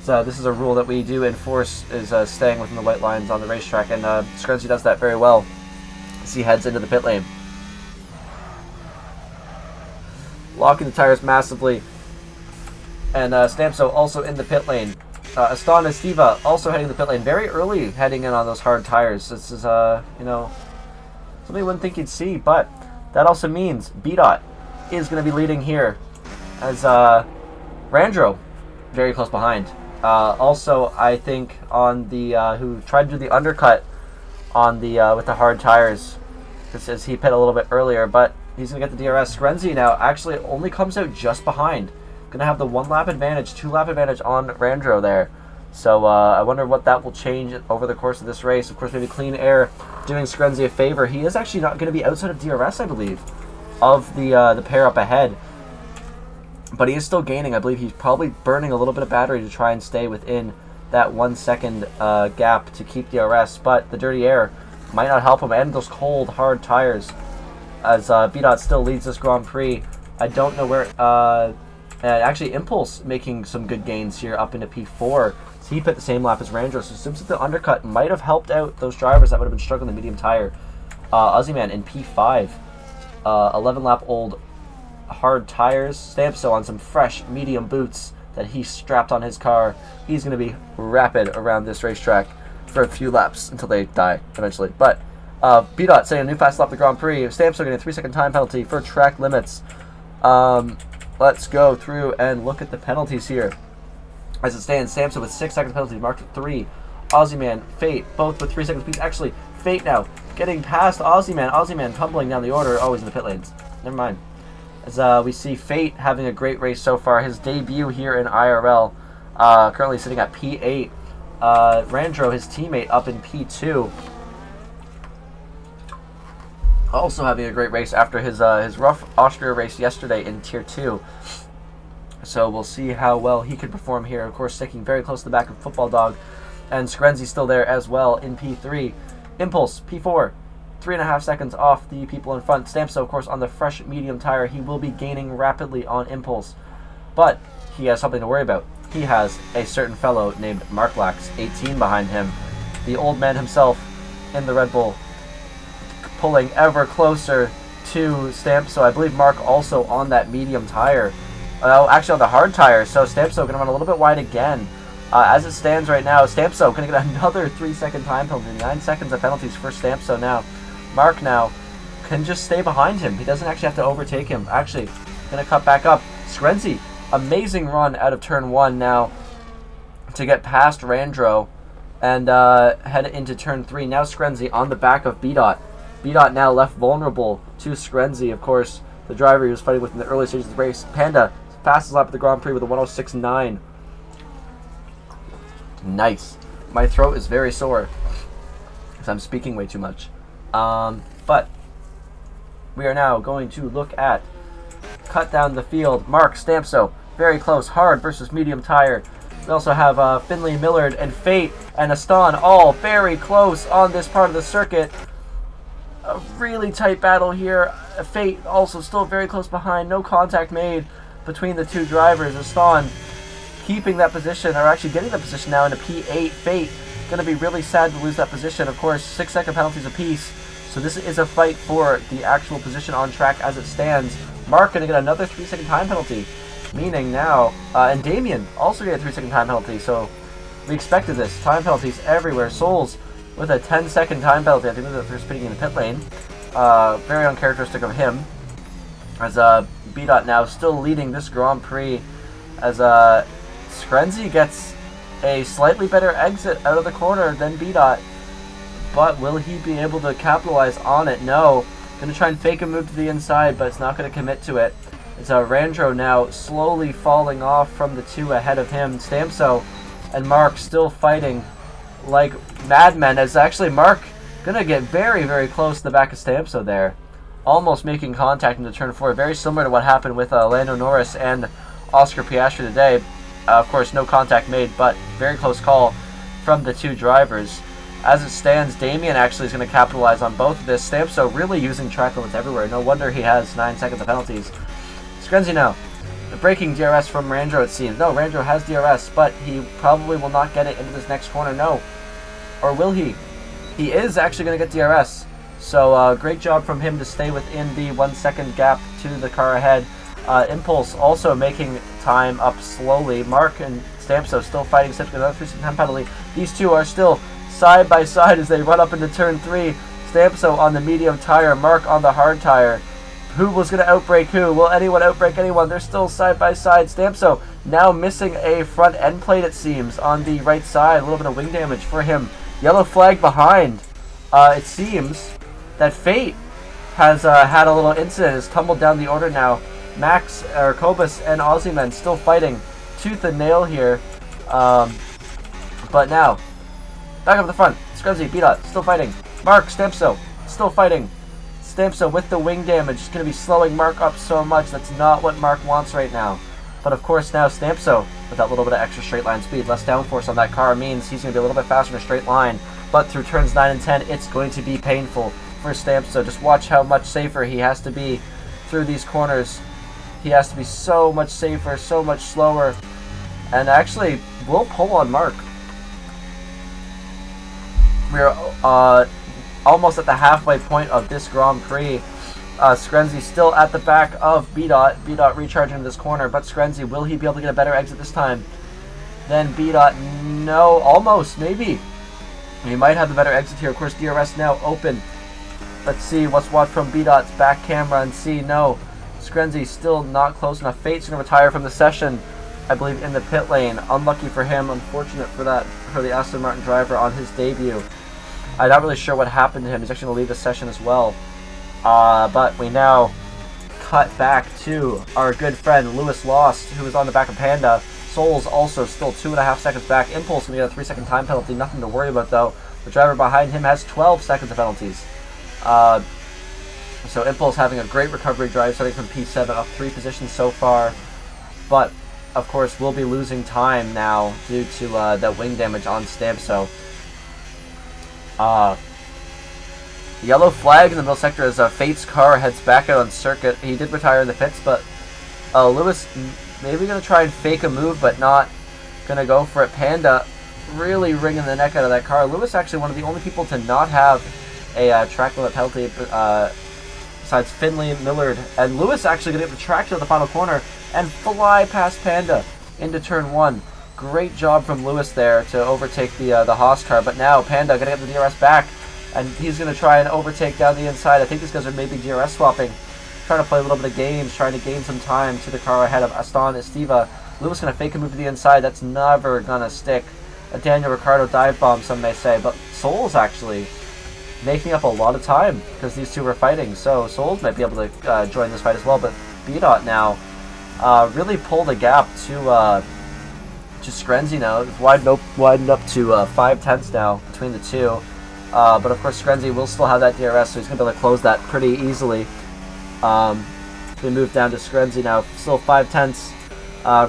S1: So this is a rule that we do enforce, is staying within the white lines on the racetrack, and Skrenzy does that very well as he heads into the pit lane. Locking the tires massively. And Stampso also in the pit lane. Aston and Stiva also heading the pit lane very early, heading in on those hard tires. This is, you know, something you wouldn't think you'd see, but that also means B-Dot is going to be leading here as Randro very close behind. Also, I think on the who tried to do the undercut on the with the hard tires, as he pit a little bit earlier, but he's going to get the DRS. Skrenzy now actually only comes out just behind. Going to have the 1 lap advantage, 2 lap advantage on Randro there. So I wonder what that will change over the course of this race. Of course, maybe Clean Air doing Skrenzy a favor. He is actually not going to be outside of DRS, I believe, of the pair up ahead. But he is still gaining. I believe he's probably burning a little bit of battery to try and stay within that 1 second gap to keep DRS. But the dirty air might not help him, and those cold, hard tires, as B-Dot still leads this Grand Prix. I don't know where... actually, Impulse making some good gains here up into P4. So he put the same lap as Randro. So it seems like the undercut might have helped out those drivers that would have been struggling the medium tire. Uzzyman in P5. 11 lap old hard tires. Stampso on some fresh medium boots that he strapped on his car. He's going to be rapid around this racetrack for a few laps until they die eventually. But B-Dot setting a new fast lap of the Grand Prix. Stampso getting a 3-second time penalty for track limits. Let's go through and look at the penalties here. As it stands, Stampso with 6 seconds penalty, marked with 3. Aussieman, Fate, both with 3 seconds each. Actually, Fate now getting past Aussieman. Aussieman tumbling down the order. Oh, he's in the pit lanes. Never mind. As we see Fate having a great race so far. His debut here in IRL, currently sitting at P8. Randro, his teammate, up in P2. Also having a great race after his rough Austria race yesterday in Tier 2. So we'll see how well he can perform here. Of course, sticking very close to the back of Football Dog. And Skrenzy still there as well in P3. Impulse, P4. 3.5 seconds off the people in front. Stampso, of course, on the fresh medium tire. He will be gaining rapidly on Impulse. But he has something to worry about. He has a certain fellow named Marklax, 18, behind him. The old man himself in the Red Bull, pulling ever closer to Stampso. I believe Mark also on that medium tire. Actually on the hard tire. So Stampso going to run a little bit wide again. As it stands right now, Stampso going to get another 3-second time penalty. 9 seconds of penalties for Stampso now. Mark now can just stay behind him. He doesn't actually have to overtake him. Actually, going to cut back up. Skrenzy, amazing run out of turn 1 now to get past Randro and head into turn 3. Now Skrenzy on the back of B-Dot. B-Dot now left vulnerable to Skrenzy, of course, the driver he was fighting with in the early stages of the race. Panda, fastest lap of the Grand Prix with a 106.9. Nice. My throat is very sore because I'm speaking way too much. But we are now going to look at cut down the field. Mark, Stampso, very close. Hard versus medium tire. We also have Finley, Millard, and Fate and Aston all very close on this part of the circuit. A really tight battle here. Fate also still very close behind. No contact made between the two drivers. Aston keeping that position, or actually getting the position now into P8. Fate going to be really sad to lose that position. Of course, 6-second penalties apiece. So this is a fight for the actual position on track as it stands. Mark going to get another 3-second time penalty. Meaning now, and Damien also get a 3-second time penalty. So we expected this. Time penalties everywhere. Souls with a 10-second time penalty. I think they're speeding in the pit lane. Very uncharacteristic of him. As B-Dot now still leading this Grand Prix, as Screnzi gets a slightly better exit out of the corner than B-Dot. But will he be able to capitalize on it? No. Going to try and fake a move to the inside, but it's not going to commit to it. It's Randro now slowly falling off from the two ahead of him. Stamso and Mark still fighting like madmen. As actually Mark going to get very, very close to the back of Stamso there. Almost making contact into turn 4. Very similar to what happened with Lando Norris and Oscar Piastri today. Of course, no contact made, but very close call from the two drivers. As it stands, Damien actually is going to capitalize on both of this. Stamso really using track limits everywhere. No wonder he has 9 seconds of penalties. Screnzi now. The braking DRS from Randro, it seems. No, Randro has DRS, but he probably will not get it into this next corner. No. Or will he? He is actually going to get DRS. So great job from him to stay within the 1 second gap to the car ahead. Impulse also making time up slowly. Mark and Stamso still fighting, except another 3 second time penalty. These two are still side by side as they run up into turn 3. Stamso on the medium tire, Mark on the hard tire. Who was going to outbrake who? Will anyone outbrake anyone? They're still side by side. Stamso now missing a front end plate, it seems, on the right side. A little bit of wing damage for him. Yellow flag behind. It seems that Fate has had a little incident. Has tumbled down the order now. Max, or Kobus, and Aussiman still fighting tooth and nail here. But now, back up the front. Scrubsy, B-Dot, still fighting. Mark, Stamso, still fighting. Stamso with the wing damage is going to be slowing Mark up so much. That's not what Mark wants right now. But of course now Stamso, with that little bit of extra straight line speed, less downforce on that car, means he's going to be a little bit faster in a straight line. But through turns 9 and 10, it's going to be painful for Stamso. Just watch how much safer he has to be through these corners. He has to be so much safer, so much slower. And actually, we'll pull on Mark. We're almost at the halfway point of this Grand Prix. Screnzi still at the back of B-Dot. B-Dot recharging this corner, but Screnzi, will he be able to get a better exit this time than B-Dot? No, almost, maybe. He might have the better exit here. Of course, DRS now open. Let's see, let's watch from B-Dot's back camera and see. No, Screnzi still not close enough. Fate's going to retire from the session, I believe, in the pit lane. Unlucky for him, unfortunate for the Aston Martin driver on his debut. I'm not really sure what happened to him. He's actually going to leave the session as well. But we now cut back to our good friend Lewis Lost, who is on the back of Panda. Souls also still 2.5 seconds back. Impulse going to get a 3 second time penalty. Nothing to worry about though. The driver behind him has 12 seconds of penalties. So Impulse having a great recovery drive, starting from P7, up 3 positions so far. But of course we'll be losing time now due to that wing damage on Stamso. Yellow flag in the middle sector as Fate's car heads back out on circuit. He did retire in the pits, but Lewis maybe going to try and fake a move, but not going to go for it. Panda really wringing the neck out of that car. Lewis actually one of the only people to not have a track limit penalty besides Finley and Millard. And Lewis actually going to get the traction of the final corner and fly past Panda into turn 1. Great job from Lewis there to overtake the Haas car. But now Panda going to get the DRS back, and he's going to try and overtake down the inside. I think these guys are maybe DRS swapping, trying to play a little bit of games, trying to gain some time to the car ahead of Aston Estiva. Lewis going to fake a move to the inside. That's never going to stick. A Daniel Ricciardo dive bomb, some may say. But Souls actually making up a lot of time because these two were fighting. So Souls might be able to join this fight as well. But B-Dot now really pulled a gap to Screnzi now. It's widened up to 5/10 now between the two. But of course Screnzi will still have that DRS, so he's going to be able to close that pretty easily. We move down to Screnzi now, still 5/10.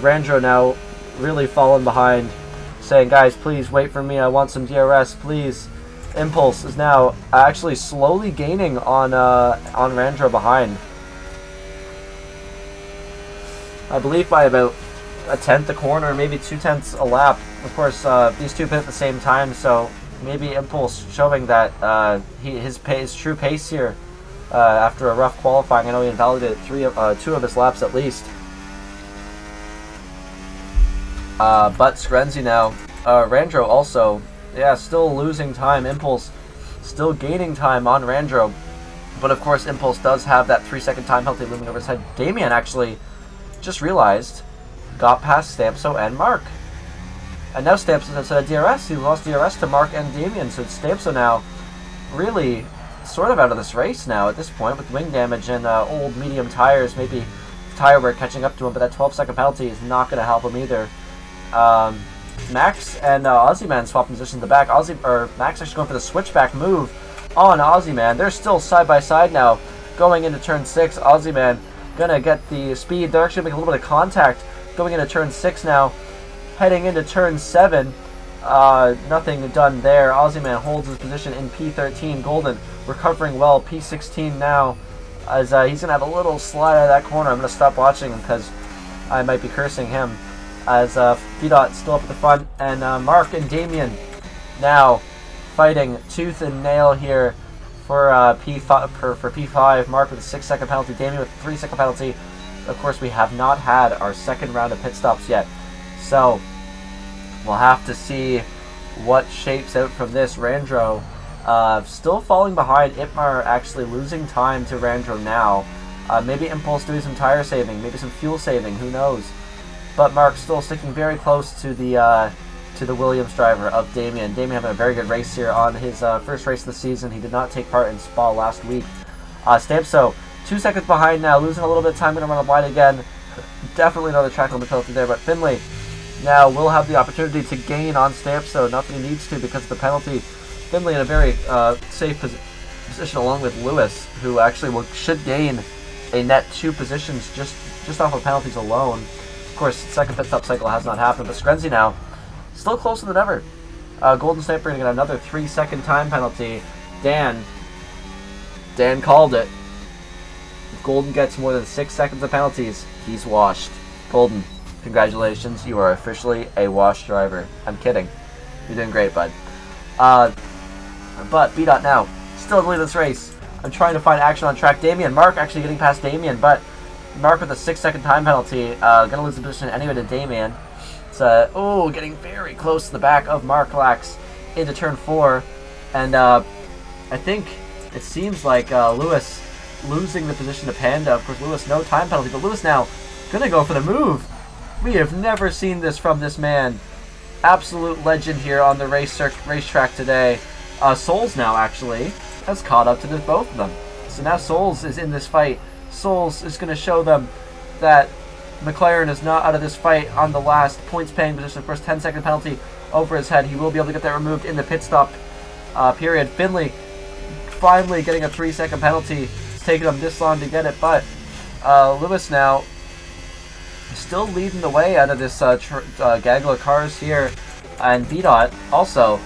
S1: Randro now really falling behind, saying, guys, please wait for me, I want some DRS, please. Impulse is now actually slowly gaining on Randro behind. I believe by about 1/10 a corner, maybe 2/10 a lap. Of course, these two pit at the same time, so maybe Impulse showing that his true pace here after a rough qualifying. I know he invalidated 2 of his laps at least. But Screnzi now, Randro also, yeah, still losing time. Impulse still gaining time on Randro. But of course, Impulse does have that 3-second time penalty looming over his head. Damien actually just realized, got past Stampso and Mark. And now Stampso has a DRS. He lost DRS to Mark and Damien, so Stampso now really sort of out of this race now at this point with wing damage and old medium tires. Maybe tire wear catching up to him, but that 12-second penalty is not going to help him either. Max and Aussie Man swapping positions in the back. Max actually going for the switchback move on Aussie Man. They're still side by side now going into turn 6. Aussie Man gonna get the speed. They're actually making a little bit of contact going into turn 6 now. Heading into turn 7. Nothing done there. Aussie Man holds his position in P13. Golden recovering well. P16 now as he's gonna have a little slide out of that corner. I'm gonna stop watching him because I might be cursing him. As B-Dot still up at the front, and Mark and Damien now fighting tooth and nail here for P5. Mark with a 6-second penalty, Damien with a 3-second penalty. Of course, we have not had our second round of pit stops yet, so we'll have to see what shapes out from this. Randro still falling behind. Itmar actually losing time to Randro now. Maybe Impulse doing some tire saving, maybe some fuel saving, who knows. But Mark still sticking very close to the Williams driver of Damien. Damien having a very good race here on his first race of the season. He did not take part in Spa last week. Stampso 2 seconds behind now, losing a little bit of time, going to run up wide again. Definitely another track limit penalty there, but Finley now will have the opportunity to gain on Stampso. Not that he needs to because of the penalty. Finley in a very safe position along with Lewis, who actually should gain a net 2 positions just off of penalties alone. Of course, second pit stop cycle has not happened, but Skrenzy now still closer than ever. Golden Sniper going to get another 3-second time penalty. Dan called it. If Golden gets more than 6 seconds of penalties, he's washed. Golden, congratulations, you are officially a washed driver. I'm kidding. You're doing great, bud. But B-Dot now, still in the lead of this race. I'm trying to find action on track. Mark actually getting past Damien, but Mark with a 6-second time penalty, gonna lose the position anyway to Damien. It's getting very close to the back of Mark Lax into turn 4, and I think it seems like Lewis losing the position to Panda. Of course, Lewis no time penalty, but Lewis now gonna go for the move. We have never seen this from this man. Absolute legend here on the racetrack today. Souls now actually has caught up to both of them. So now Souls is in this fight. Souls is going to show them that McLaren is not out of this fight on the last points-paying position. Of course, 10-second penalty over his head. He will be able to get that removed in the pit stop period. Finley finally getting a 3-second penalty. It's taken him this long to get it, but Lewis now still leading the way out of this gaggle of cars here. And B-Dot also.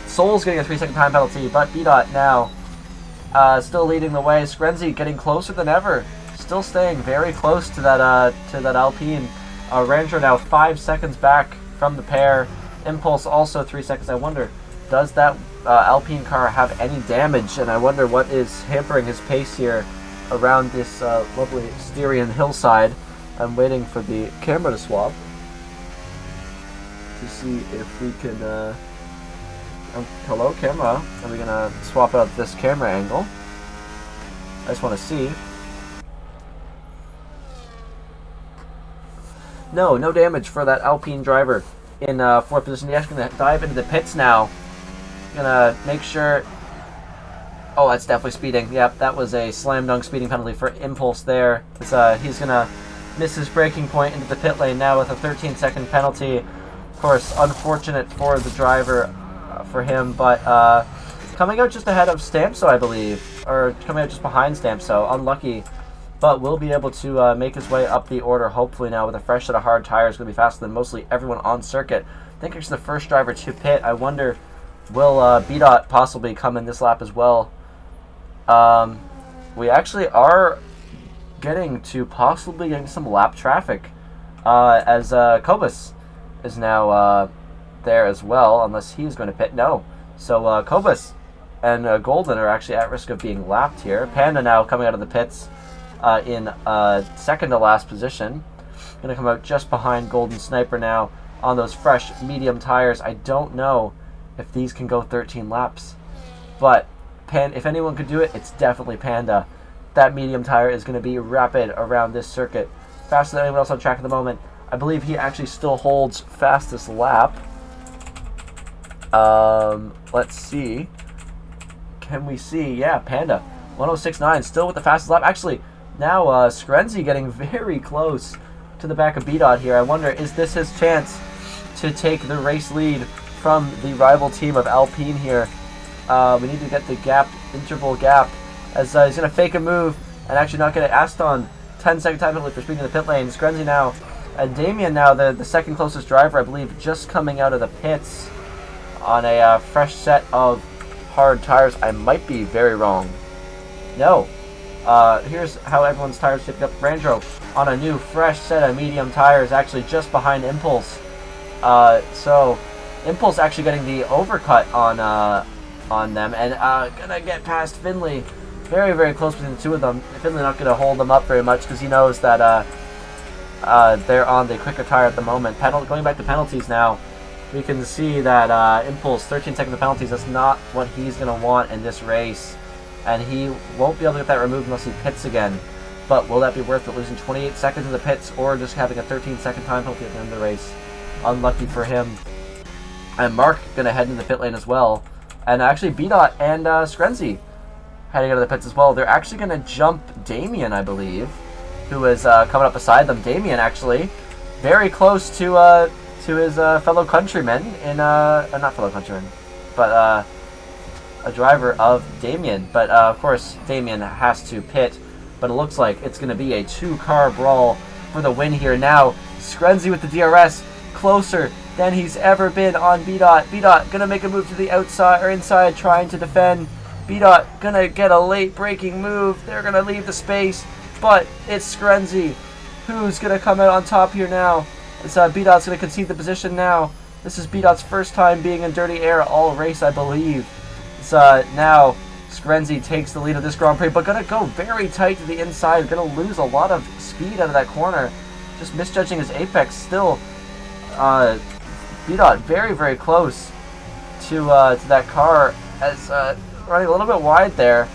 S1: Souls getting a 3-second time penalty, but B-Dot now still leading the way. Skrenzy getting closer than ever. Still staying very close to that Alpine. Randro now 5 seconds back from the pair. Impulse also 3 seconds. I wonder, does that Alpine car have any damage? And I wonder what is hampering his pace here around this lovely Styrian hillside. I'm waiting for the camera to swap to see if we can... hello, camera. Are we gonna swap out this camera angle? I just want to see. No damage for that Alpine driver in 4th position. He's gonna dive into the pits now. Gonna make sure. Oh, that's definitely speeding. Yep, that was a slam dunk speeding penalty for Impulse there. He's gonna miss his braking point into the pit lane now with a 13-second penalty. Of course, unfortunate for the driver. For him, but coming out just ahead of Stampso, I believe, or coming out just behind Stampso. Unlucky, but will be able to make his way up the order, hopefully now with a fresh set of hard tires. Going to be faster than mostly everyone on circuit. I think he's the first driver to pit. I wonder, will B-Dot possibly come in this lap as well? We actually are getting to possibly getting some lap traffic, as Kobus is now there as well, unless he's going to pit. No. So Kobus and Golden are actually at risk of being lapped here. Panda now coming out of the pits in second to last position. Going to come out just behind Golden Sniper now on those fresh medium tires. I don't know if these can go 13 laps, but If anyone could do it, it's definitely Panda. That medium tire is going to be rapid around this circuit. Faster than anyone else on track at the moment. I believe he actually still holds fastest lap. Let's see. Can we see? Yeah, Panda. 106.9, still with the fastest lap. Actually, now Skrenzy getting very close to the back of B-Dot here. I wonder, is this his chance to take the race lead from the rival team of Alpine here? We need to get the interval gap, as he's going to fake a move and actually not get it. Aston, 10-second time penalty for speeding in the pit lane. Skrenzy now, and Damien now, the second closest driver, I believe, just coming out of the pits on a fresh set of hard tires. I might be very wrong. No. Here's how everyone's tires shaped up. Randro on a new fresh set of medium tires, actually just behind Impulse. So Impulse actually getting the overcut on them, and gonna get past Finley. Very, very close between the two of them. Finley not gonna hold them up very much because he knows that they're on the quicker tire at the moment. Going back to penalties now, we can see that Impulse, 13 seconds of penalties, that's not what he's going to want in this race. And he won't be able to get that removed unless he pits again. But will that be worth it, losing 28 seconds in the pits or just having a 13-second time penalty at the end of the race? Unlucky for him. And Mark going to head into the pit lane as well. And actually B-Dot and Skrenzy heading out of the pits as well. They're actually going to jump Damien, I believe, who is coming up beside them. Damien actually very close to his fellow countrymen in not fellow countrymen, but a driver of Damien. But of course Damien has to pit, but it looks like it's going to be a two-car brawl for the win here. Now Skrenzy with the DRS, closer than he's ever been on B-Dot. B-Dot gonna make a move to the outside or inside, trying to defend. B-Dot gonna get a late braking move. They're gonna leave the space, but it's Skrenzy who's gonna come out on top here now. It's B-Dot's gonna concede the position now. This is B-Dot's first time being in dirty air all race, I believe. It's now Skrenzy takes the lead of this Grand Prix, but gonna go very tight to the inside. Gonna lose a lot of speed out of that corner. Just misjudging his apex. Still, B-Dot very, very close to that car, as running a little bit wide there.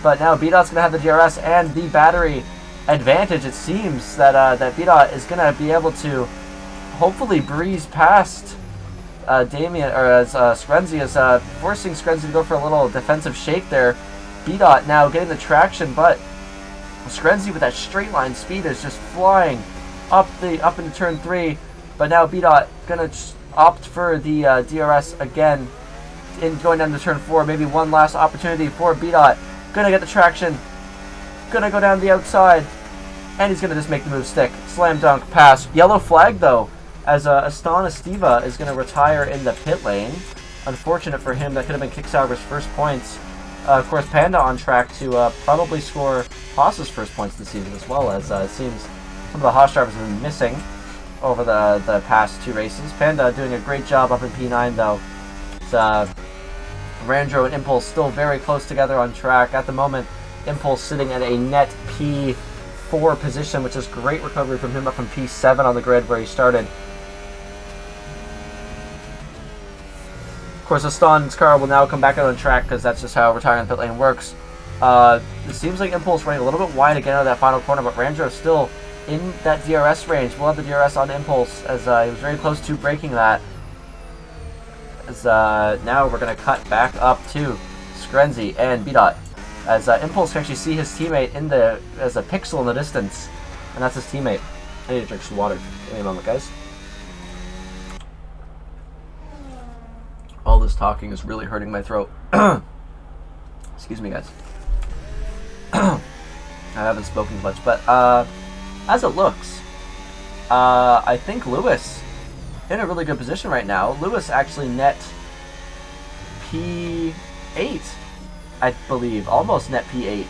S1: But now B-Dot's gonna have the DRS and the battery advantage. It seems that that B-Dot is gonna be able to hopefully breeze past Damien, or as Skrenzy is forcing Skrenzy to go for a little defensive shake there. B-Dot now getting the traction, but Skrenzy with that straight line speed is just flying up into turn 3. But now B-Dot gonna opt for the DRS again in going down to turn 4. Maybe one last opportunity for B-Dot. Gonna get the traction. Gonna go down the outside. And he's gonna just make the move stick. Slam dunk pass. Yellow flag though, as Aston Estiva is gonna retire in the pit lane. Unfortunate for him. That could have been Kicksauber's first points. Of course, Panda on track to probably score Haas's first points this season as well, as it seems some of the Haas drivers have been missing over the past 2 races. Panda doing a great job up in P9 though. It's, Randro and Impulse still very close together on track. At the moment, Impulse sitting at a net P4 position, which is great recovery from him up from P7 on the grid where he started. Of course, Aston's car will now come back out on track because that's just how retiring the pit lane works. It seems like Impulse running a little bit wide again out of that final corner, but Randro still in that DRS range. We'll have the DRS on Impulse, as he was very close to breaking that. As now we're going to cut back up to Skrenzy and B-Dot, as Impulse can actually see his teammate as a pixel in the distance, and that's his teammate. I need to drink some water. Give me a moment, guys. All this talking is really hurting my throat. Excuse me, guys. I haven't spoken much, but as it looks, I think Lewis in a really good position right now. Lewis actually net P8, I believe, almost net P8.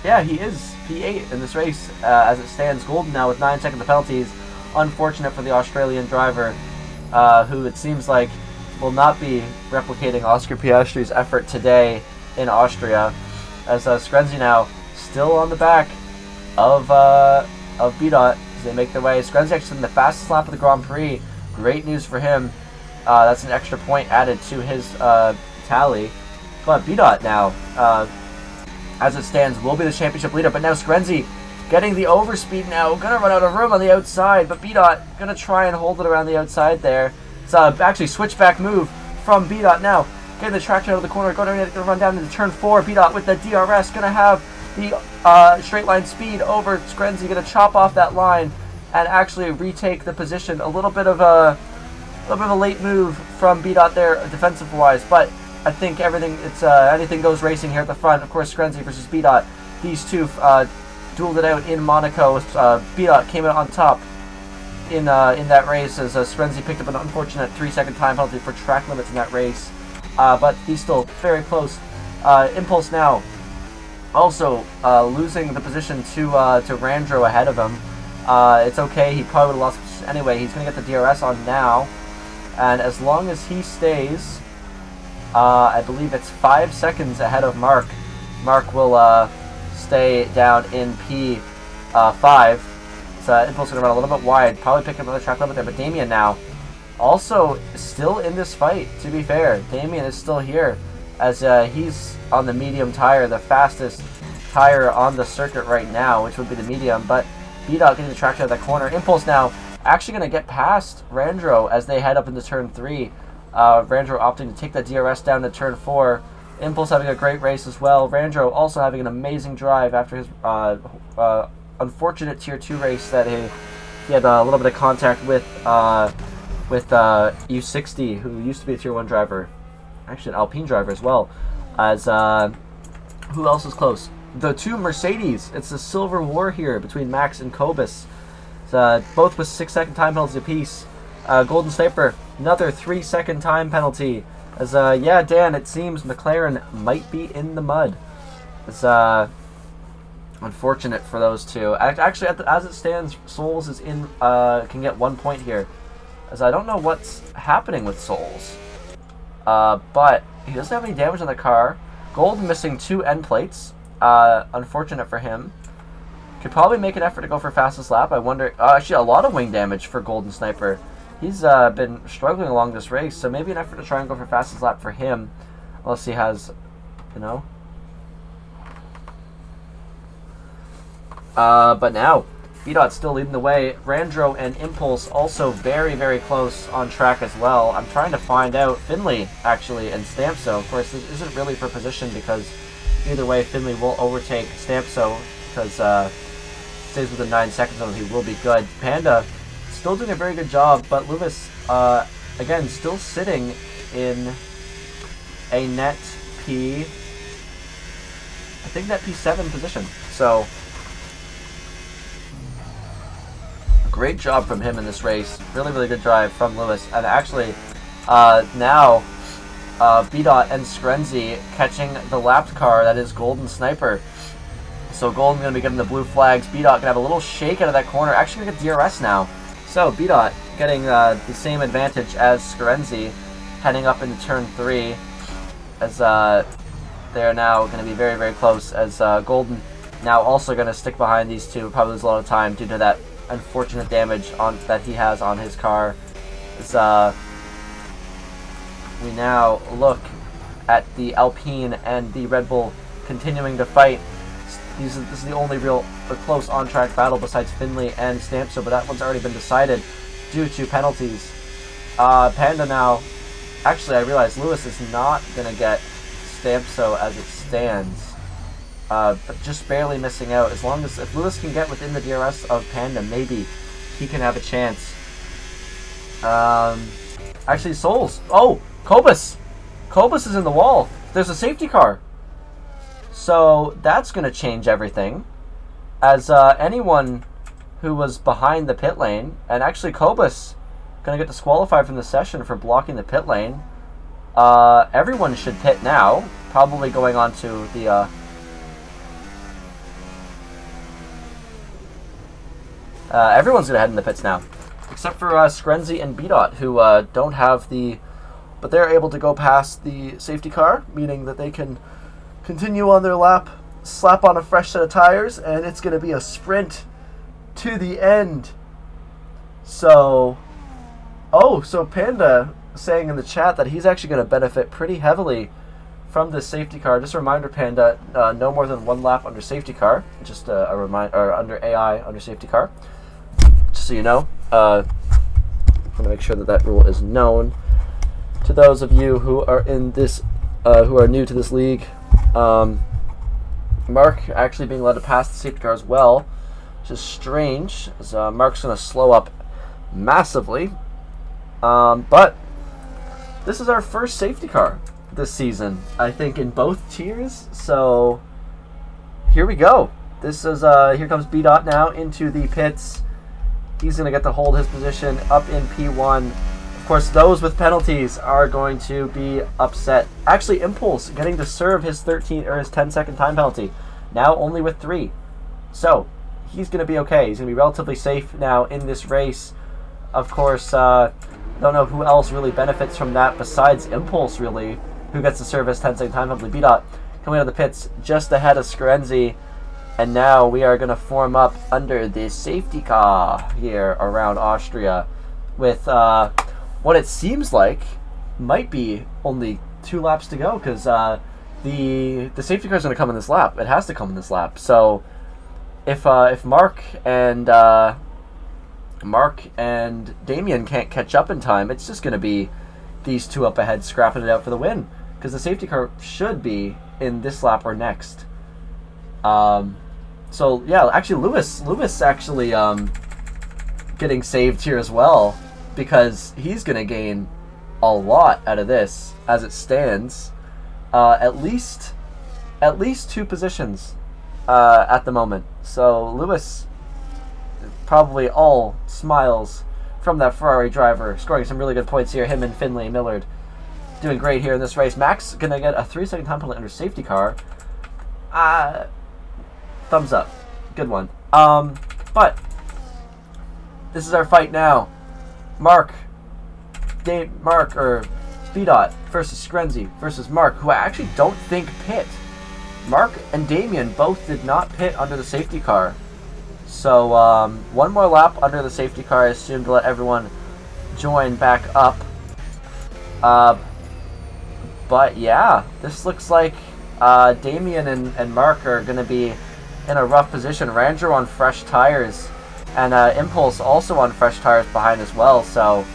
S1: Yeah, he is P8 in this race as it stands. Golden now with 9 seconds of penalties. Unfortunate for the Australian driver, who it seems like will not be replicating Oscar Piastri's effort today in Austria, as Skrenzy now still on the back of B-Dot as they make their way. Skrenzy actually in the fastest lap of the Grand Prix. Great news for him. That's an extra point added to his tally. But BDOT now, as it stands, will be the championship leader. But now Skrenzy getting the overspeed now. Gonna run out of room on the outside, but BDOT gonna try and hold it around the outside there. It's actually switchback move from BDOT now. Getting the traction out of the corner, going to run down into turn 4. BDOT with the DRS, gonna have the straight line speed over Skrenzy, gonna chop off that line and actually retake the position. A little bit of a late move from BDOT there, defensive wise, but I think anything goes racing here at the front. Of course, Skrenzy versus BDOT. These two dueled it out in Monaco. BDOT came out on top in that race as Skrenzy picked up an unfortunate 3-second time penalty for track limits in that race. But he's still very close. Impulse now also losing the position to Randro ahead of him. It's okay. He probably would have lost position anyway. He's going to get the DRS on now. And as long as he stays, I believe it's 5 seconds ahead of Mark. Mark will stay down in P5. So Impulse going to run a little bit wide. Probably pick up another track limit there. But Damien now also still in this fight, to be fair. Damien is still here as he's on the medium tire, the fastest tire on the circuit right now, which would be the medium. But BDOT getting the traction out of that corner. Impulse now actually going to get past Randro as they head up into turn 3. Randro opting to take the DRS down to turn 4. Impulse having a great race as well. Randro also having an amazing drive after his unfortunate Tier 2 race that he had a little bit of contact with U60, who used to be a Tier 1 driver. Actually an Alpine driver as well. As who else is close? The two Mercedes. It's a silver war here between Max and Kobus. Both with 6-second time penalties apiece. Golden Sniper, another 3-second time penalty. As yeah, Dan, it seems McLaren might be in the mud. It's unfortunate for those two. Actually, as it stands, Souls is in can get 1 point here. As I don't know what's happening with Souls, but he doesn't have any damage on the car. Gold missing 2 end plates. Unfortunate for him. Could probably make an effort to go for fastest lap. I wonder. Actually, a lot of wing damage for Golden Sniper. He's been struggling along this race, so maybe an effort to try and go for fastest lap for him, unless he has, you know. But now, BDOT's still leading the way. Randro and Impulse also very, very close on track as well. I'm trying to find out. Finley, actually, and Stampso. Of course, this isn't really for position because either way, Finley will overtake Stampso because stays within 9 seconds of him. He will be good. Panda still doing a very good job, but Lewis, again, still sitting in a net P7 position. So, great job from him in this race. Really, really good drive from Lewis. And actually, now, BDOT and Skrenzy catching the lapped car, that is Golden Sniper. So Golden's going to be getting the blue flags. BDOT going to have a little shake out of that corner. Actually going to get DRS now. So BDOT getting the same advantage as Skrenzy heading up into turn 3. As they're now going to be very, very close. As Golden now also going to stick behind these two. Probably lose a lot of time due to that unfortunate damage that he has on his car. As we now look at the Alpine and the Red Bull continuing to fight. This is the only real close on-track battle besides Finley and Stampso, but that one's already been decided due to penalties. Panda now... Actually, I realize Lewis is not going to get Stampso as it stands, but just barely missing out. As long as... If Lewis can get within the DRS of Panda, maybe he can have a chance. Actually, Souls. Oh! Kobus! Kobus is in the wall. There's a safety car. So that's going to change everything. As anyone who was behind the pit lane, and actually Kobus going to get disqualified from the session for blocking the pit lane. Everyone should pit now. Probably going on to the... everyone's going to head in the pits now. Except for Skrenzy and BDOT, who don't have the... But they're able to go past the safety car, meaning that they can continue on their lap, slap on a fresh set of tires, and it's going to be a sprint to the end. So... Oh, so Panda saying in the chat that he's actually going to benefit pretty heavily from this safety car. Just a reminder, Panda, no more than 1 lap under safety car. Just a reminder, or under AI, under safety car. Just so you know. I'm going to make sure that that rule is known to those of you who are in this, who are new to this league. Mark actually being allowed to pass the safety car as well, which is strange, as Mark's going to slow up massively. But this is our first safety car this season, I think, in both tiers. So here we go. This is here comes B Dot now into the pits. He's going to get to hold his position up in P1. Of course, those with penalties are going to be upset. Actually, Impulse getting to serve his 10-second time penalty, now only with 3. So he's going to be okay. He's going to be relatively safe now in this race. Of course, don't know who else really benefits from that besides Impulse, really, who gets to serve his 10-second time penalty. B-Dot coming out of the pits just ahead of Skrenzi. And now we are going to form up under this safety car here around Austria with what it seems like might be only 2 laps to go, because the safety car is going to come in this lap. It has to come in this lap. So if Mark and Damien can't catch up in time, it's just going to be these 2 up ahead scrapping it out for the win, because the safety car should be in this lap or next. So yeah, actually Lewis actually getting saved here as well, because he's going to gain a lot out of this as it stands. At least 2 positions at the moment. So Lewis probably all smiles from that Ferrari driver, scoring some really good points here. Him and Finlay Millard doing great here in this race. Max going to get a 3-second time penalty under safety car. Thumbs up. Good one. But this is our fight now. Mark or B-Dot versus Skrenzi versus Mark, who I actually don't think pit. Mark and Damien both did not pit under the safety car. So 1 more lap under the safety car, I assume, to let everyone join back up. But yeah, this looks like Damien and Mark are going to be in a rough position. Ranger on fresh tires, and Impulse also on fresh tires behind as well. So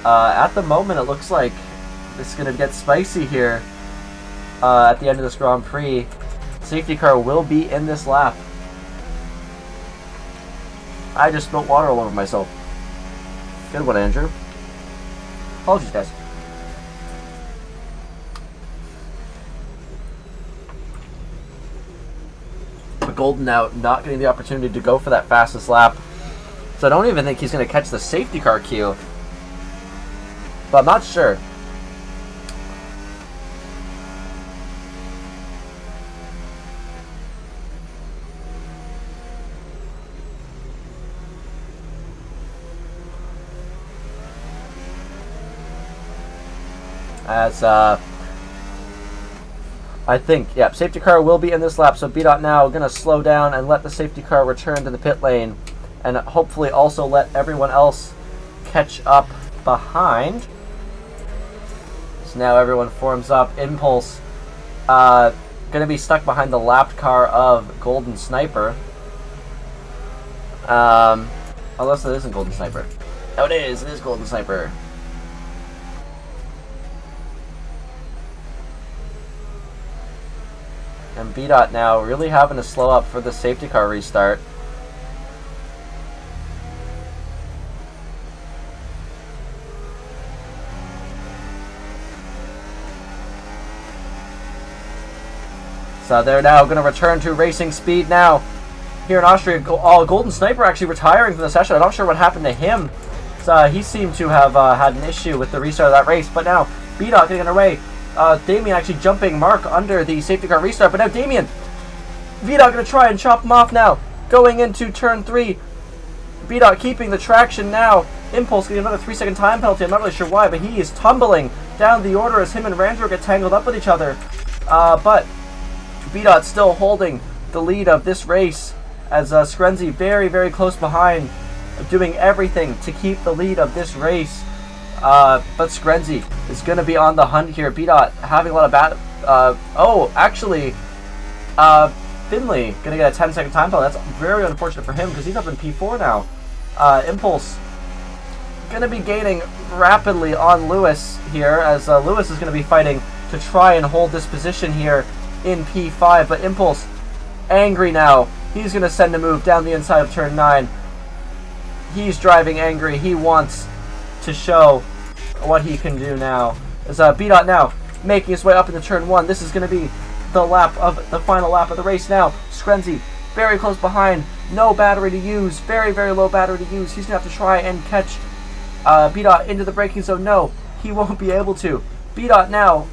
S1: at the moment, it looks like this is going to get spicy here at the end of this Grand Prix. Safety car will be in this lap. I just spilled water all over myself. Good one, Andrew. Apologies, guys. But Golden now not getting the opportunity to go for that fastest lap. So I don't even think he's going to catch the safety car queue. But I'm not sure. As I think, yeah, safety car will be in this lap, so B-Dot now going to slow down and let the safety car return to the pit lane, and hopefully also let everyone else catch up behind. So now everyone forms up. Impulse going to be stuck behind the lapped car of Golden Sniper. Unless it isn't Golden Sniper. Oh, it is Golden Sniper. And B-Dot now really having to slow up for the safety car restart. So they're now going to return to racing speed now here in Austria. Golden Sniper actually retiring from the session. I'm not sure what happened to him. So he seemed to have had an issue with the restart of that race. But now B-Dot getting underway. Damien actually jumping Mark under the safety car restart, but now Damien, B-Dot going to try and chop him off now, going into turn 3. B-Dot keeping the traction now. Impulse getting another 3-second time penalty. I'm not really sure why, but he is tumbling down the order as him and Ranger get tangled up with each other. But B-Dot still holding the lead of this race, as Skrenzi very, very close behind, doing everything to keep the lead of this race. But Skrenzi is going to be on the hunt here. B-Dot having a lot of Actually, Finley gonna get a 10-second time penalty. That's very unfortunate for him because he's up in P4 now. Impulse gonna be gaining rapidly on Lewis here, as Lewis is gonna be fighting to try and hold this position here in P5, but Impulse angry now. He's gonna send a move down the inside of turn 9. He's driving angry. He wants to show what he can do now. As B-Dot now making his way up into turn 1. This is gonna be the final lap of the race now. Skrenzy very close behind. No battery to use. Very, very low battery to use. He's going to have to try and catch B-Dot into the braking zone. No, he won't be able to. B-Dot now,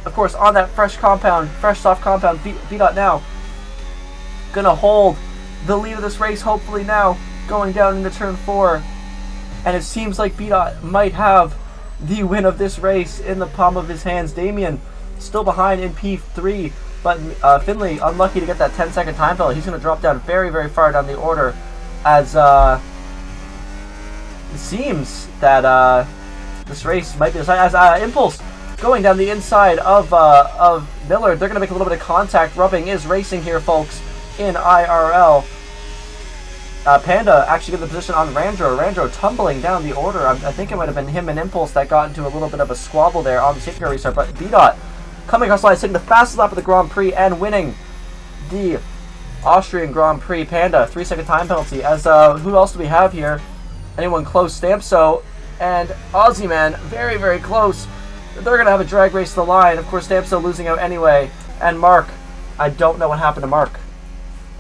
S1: of course, on that fresh soft compound. B-Dot now going to hold the lead of this race, hopefully now, going down into turn 4. And it seems like B-Dot might have the win of this race in the palm of his hands. Damien still behind in P3. But Finley, unlucky to get that 10-second time penalty. He's going to drop down very, very far down the order, as it seems that this race might be decided. As Impulse going down the inside of Miller. They're going to make a little bit of contact. Rubbing is racing here, folks, in IRL. Panda actually get the position on Randro. Randro tumbling down the order. I think it might have been him and Impulse that got into a little bit of a squabble there on the safety car restart. But B-Dot coming across the line, taking the fastest lap of the Grand Prix and winning the Austrian Grand Prix. Panda, 3-second time penalty. As who else do we have here? Anyone close? Stampso and Aussie Man, very, very close. They're going to have a drag race to the line. Of course, Stampso losing out anyway. And Mark, I don't know what happened to Mark,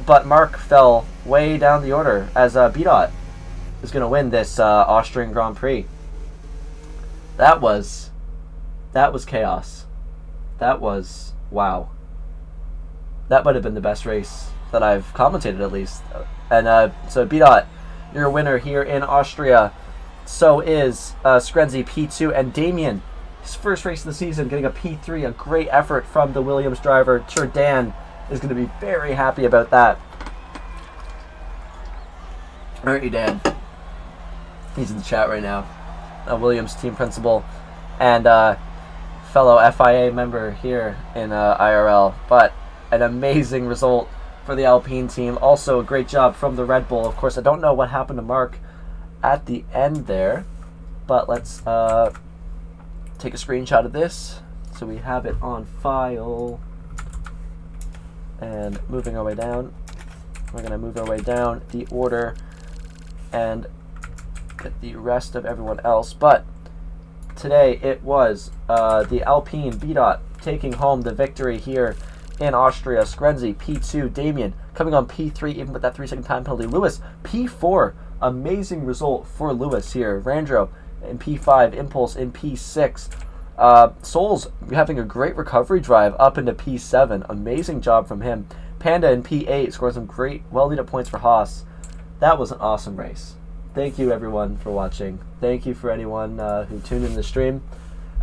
S1: but Mark fell way down the order, as B-Dot is going to win this Austrian Grand Prix. That was chaos. That was, wow. That might have been the best race that I've commentated, at least. And so B-Dot, you're a winner here in Austria. So is Skrenzy, P2, and Damien, his first race of the season, getting a P3. A great effort from the Williams driver. Dan is going to be very happy about that. Aren't you, Dan? He's in the chat right now. Williams team principal and fellow FIA member here in IRL. But an amazing result for the Alpine team. Also a great job from the Red Bull. Of course, I don't know what happened to Mark at the end there, but let's take a screenshot of this so we have it on file. And moving our way down, we're going to move our way down the order and get the rest of everyone else. But today it was the Alpine B-Dot taking home the victory here in Austria. Skrenzy, P2, Damien coming on P3 even with that 3-second time penalty. Lewis, P4, amazing result for Lewis here. Randro in P5, Impulse in P6. Souls having a great recovery drive up into P7. Amazing job from him. Panda in P8 scored some great, well-needed points for Haas. That was an awesome race. Thank you, everyone, for watching. Thank you for anyone who tuned in the stream.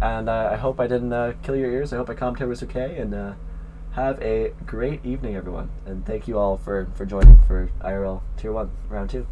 S1: And I hope I didn't kill your ears. I hope my commentary was okay. And have a great evening, everyone. And thank you all for joining for IRL Tier 1, Round 2.